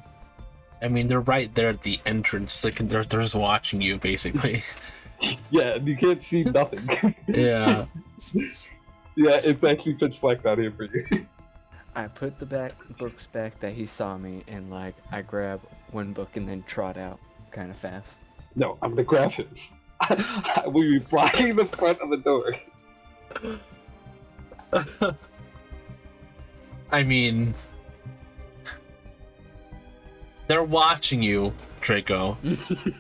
A: I mean, they're right there at the entrance. Like, they're just watching you, basically.
C: Yeah, you can't see nothing.
A: Yeah.
C: Yeah, it's actually pitch black down here for you.
D: I put the books back that he saw me, and like I grab one book and then trot out kind of fast.
C: No, I'm gonna grab him. We'll be blocking the front of the door.
A: I mean, they're watching you, Draco,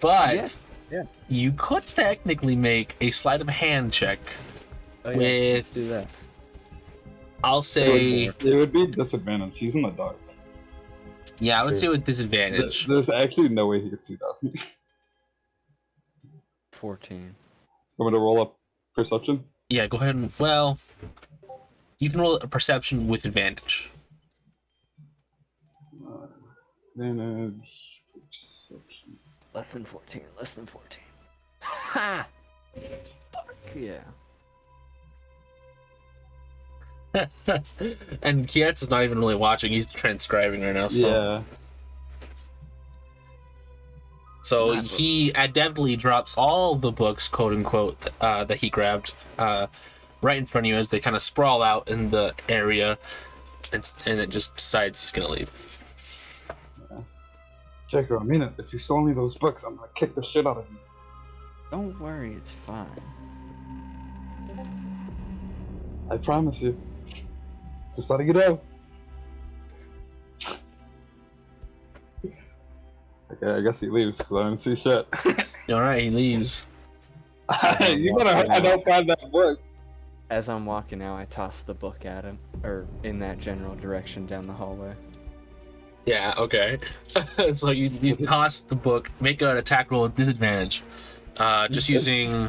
A: but
D: Yeah.
A: you could technically make a sleight of hand check
D: Oh, yeah.
A: with,
D: Let's do that.
A: I'll say,
C: It would be disadvantage. He's in the dark.
A: yeah, let's say
D: True.
A: with disadvantage.
C: There's actually no way he could see that.
D: 14.
C: I'm gonna roll up perception.
A: Yeah, go ahead and, well, you can roll a perception with advantage.
C: Advantage. Perception.
D: Less than 14. Less than 14. Ha! Yeah.
A: And Kietz is not even really watching, he's transcribing right now, so.
C: Yeah.
A: So
D: Not
A: he adeptly drops all the books, quote unquote, that he grabbed right in front of you as they kind of sprawl out in the area, and it just decides he's gonna leave.
C: Jacob, I mean it. If you stole me those books, I'm gonna kick the shit out of you.
D: Don't worry, it's fine.
C: I promise you. Just letting you know. Okay, I guess he leaves because I don't see shit.
A: All right, he leaves.
C: You better hope I don't find that book.
D: As I'm walking out, I toss the book at him, or in that general direction down the hallway.
A: Yeah, okay. So you toss the book, make an attack roll with disadvantage. Just using.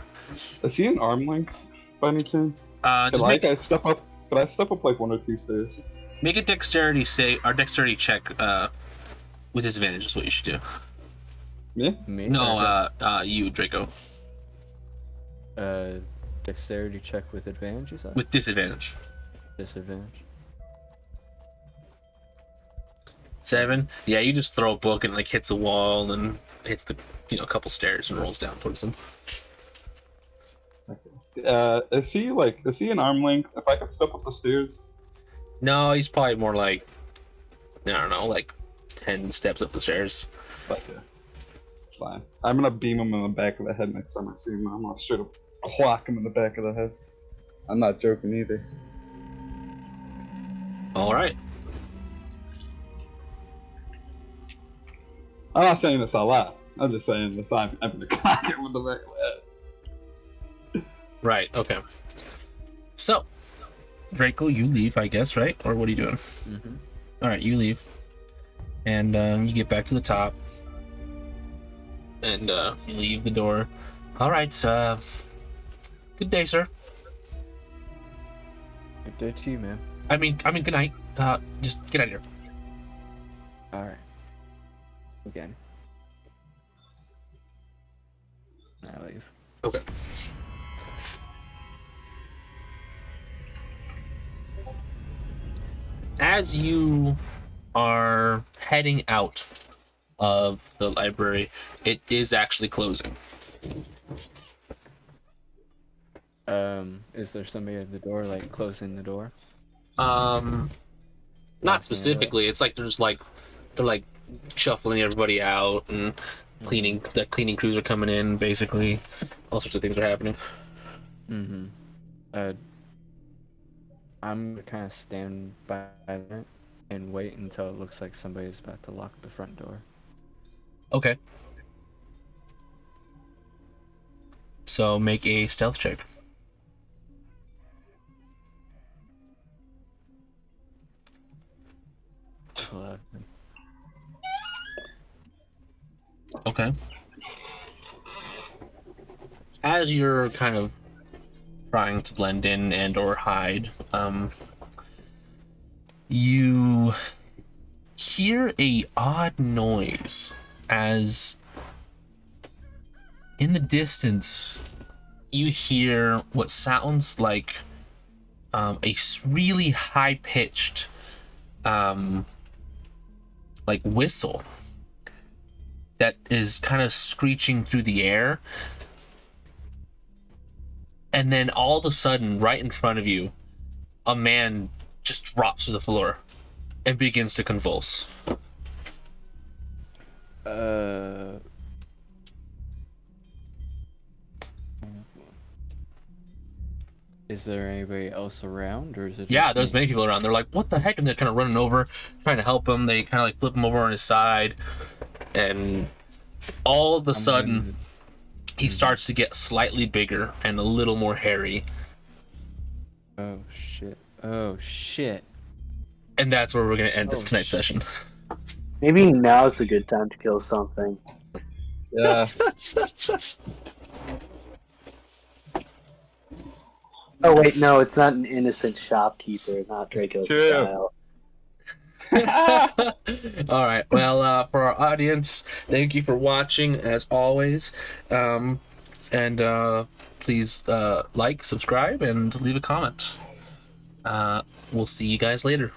C: Is he an arm length by any chance?
A: Just
C: Like I step up, but I step up like 1 or 2 stairs.
A: make a dexterity dexterity check with disadvantage is what you should do.
C: Me?
D: Me?
A: No, you, Draco,
D: Dexterity check with advantage, you said?
A: with disadvantage.
D: Disadvantage.
A: 7. Yeah, you just throw a book and like hits a wall and hits the a couple stairs and rolls down towards them.
C: Is he an arm length? If I could step up the stairs.
A: No, he's probably more like, I don't know, like 10 steps up the stairs.
C: Okay. It's fine. I'm gonna beam him in the back of the head next time I see him. I'm gonna straight up clock him in the back of the head. I'm not joking either.
A: All right.
C: I'm not saying this out loud. I'm just saying this. I'm gonna clock him in the back of the head.
A: Right, okay. So, Draco, you leave, I guess, right? Or what are you doing?
D: Mm-hmm.
A: All right, you leave. And you get back to the top. And you leave the door. All right, good day, sir.
D: Good day to you, man.
A: I mean, good night. Just get out of here.
D: Alright. Again. I leave.
A: Okay. As you are heading out of the library, it is actually closing.
D: Is there somebody at the door, like, closing the door?
A: Not specifically. It's like they're like shuffling everybody out and cleaning. The cleaning crews are coming in. Basically, all sorts of things are happening.
D: Mm-hmm. I'm gonna kind of stand by that and wait until it looks like somebody's about to lock the front door.
A: Okay. So make a stealth check. Okay. As you're kind of trying to blend in and or hide, you hear a odd noise as in the distance you hear what sounds like a really high-pitched like whistle that is kind of screeching through the air, and then all of a sudden right in front of you a man just drops to the floor and begins to convulse.
D: Is there anybody else around, or is it?
A: Yeah,
D: just
A: there's
D: me?
A: many people around. They're like, what the heck? And they're kind of running over, trying to help him. They kind of like flip him over on his side. And all of a sudden, he starts to get slightly bigger and a little more hairy.
D: Oh shit! Oh shit!
A: And that's where we're going to end this
D: Oh,
A: tonight's
D: shit.
A: session.
B: Maybe now's a good time to kill something.
C: Yeah.
B: Oh wait, no, it's not an innocent shopkeeper, not Draco's
C: True.
B: style.
A: All right. Well, for our audience, thank you for watching as always. And please like, subscribe, and leave a comment. We'll see you guys later.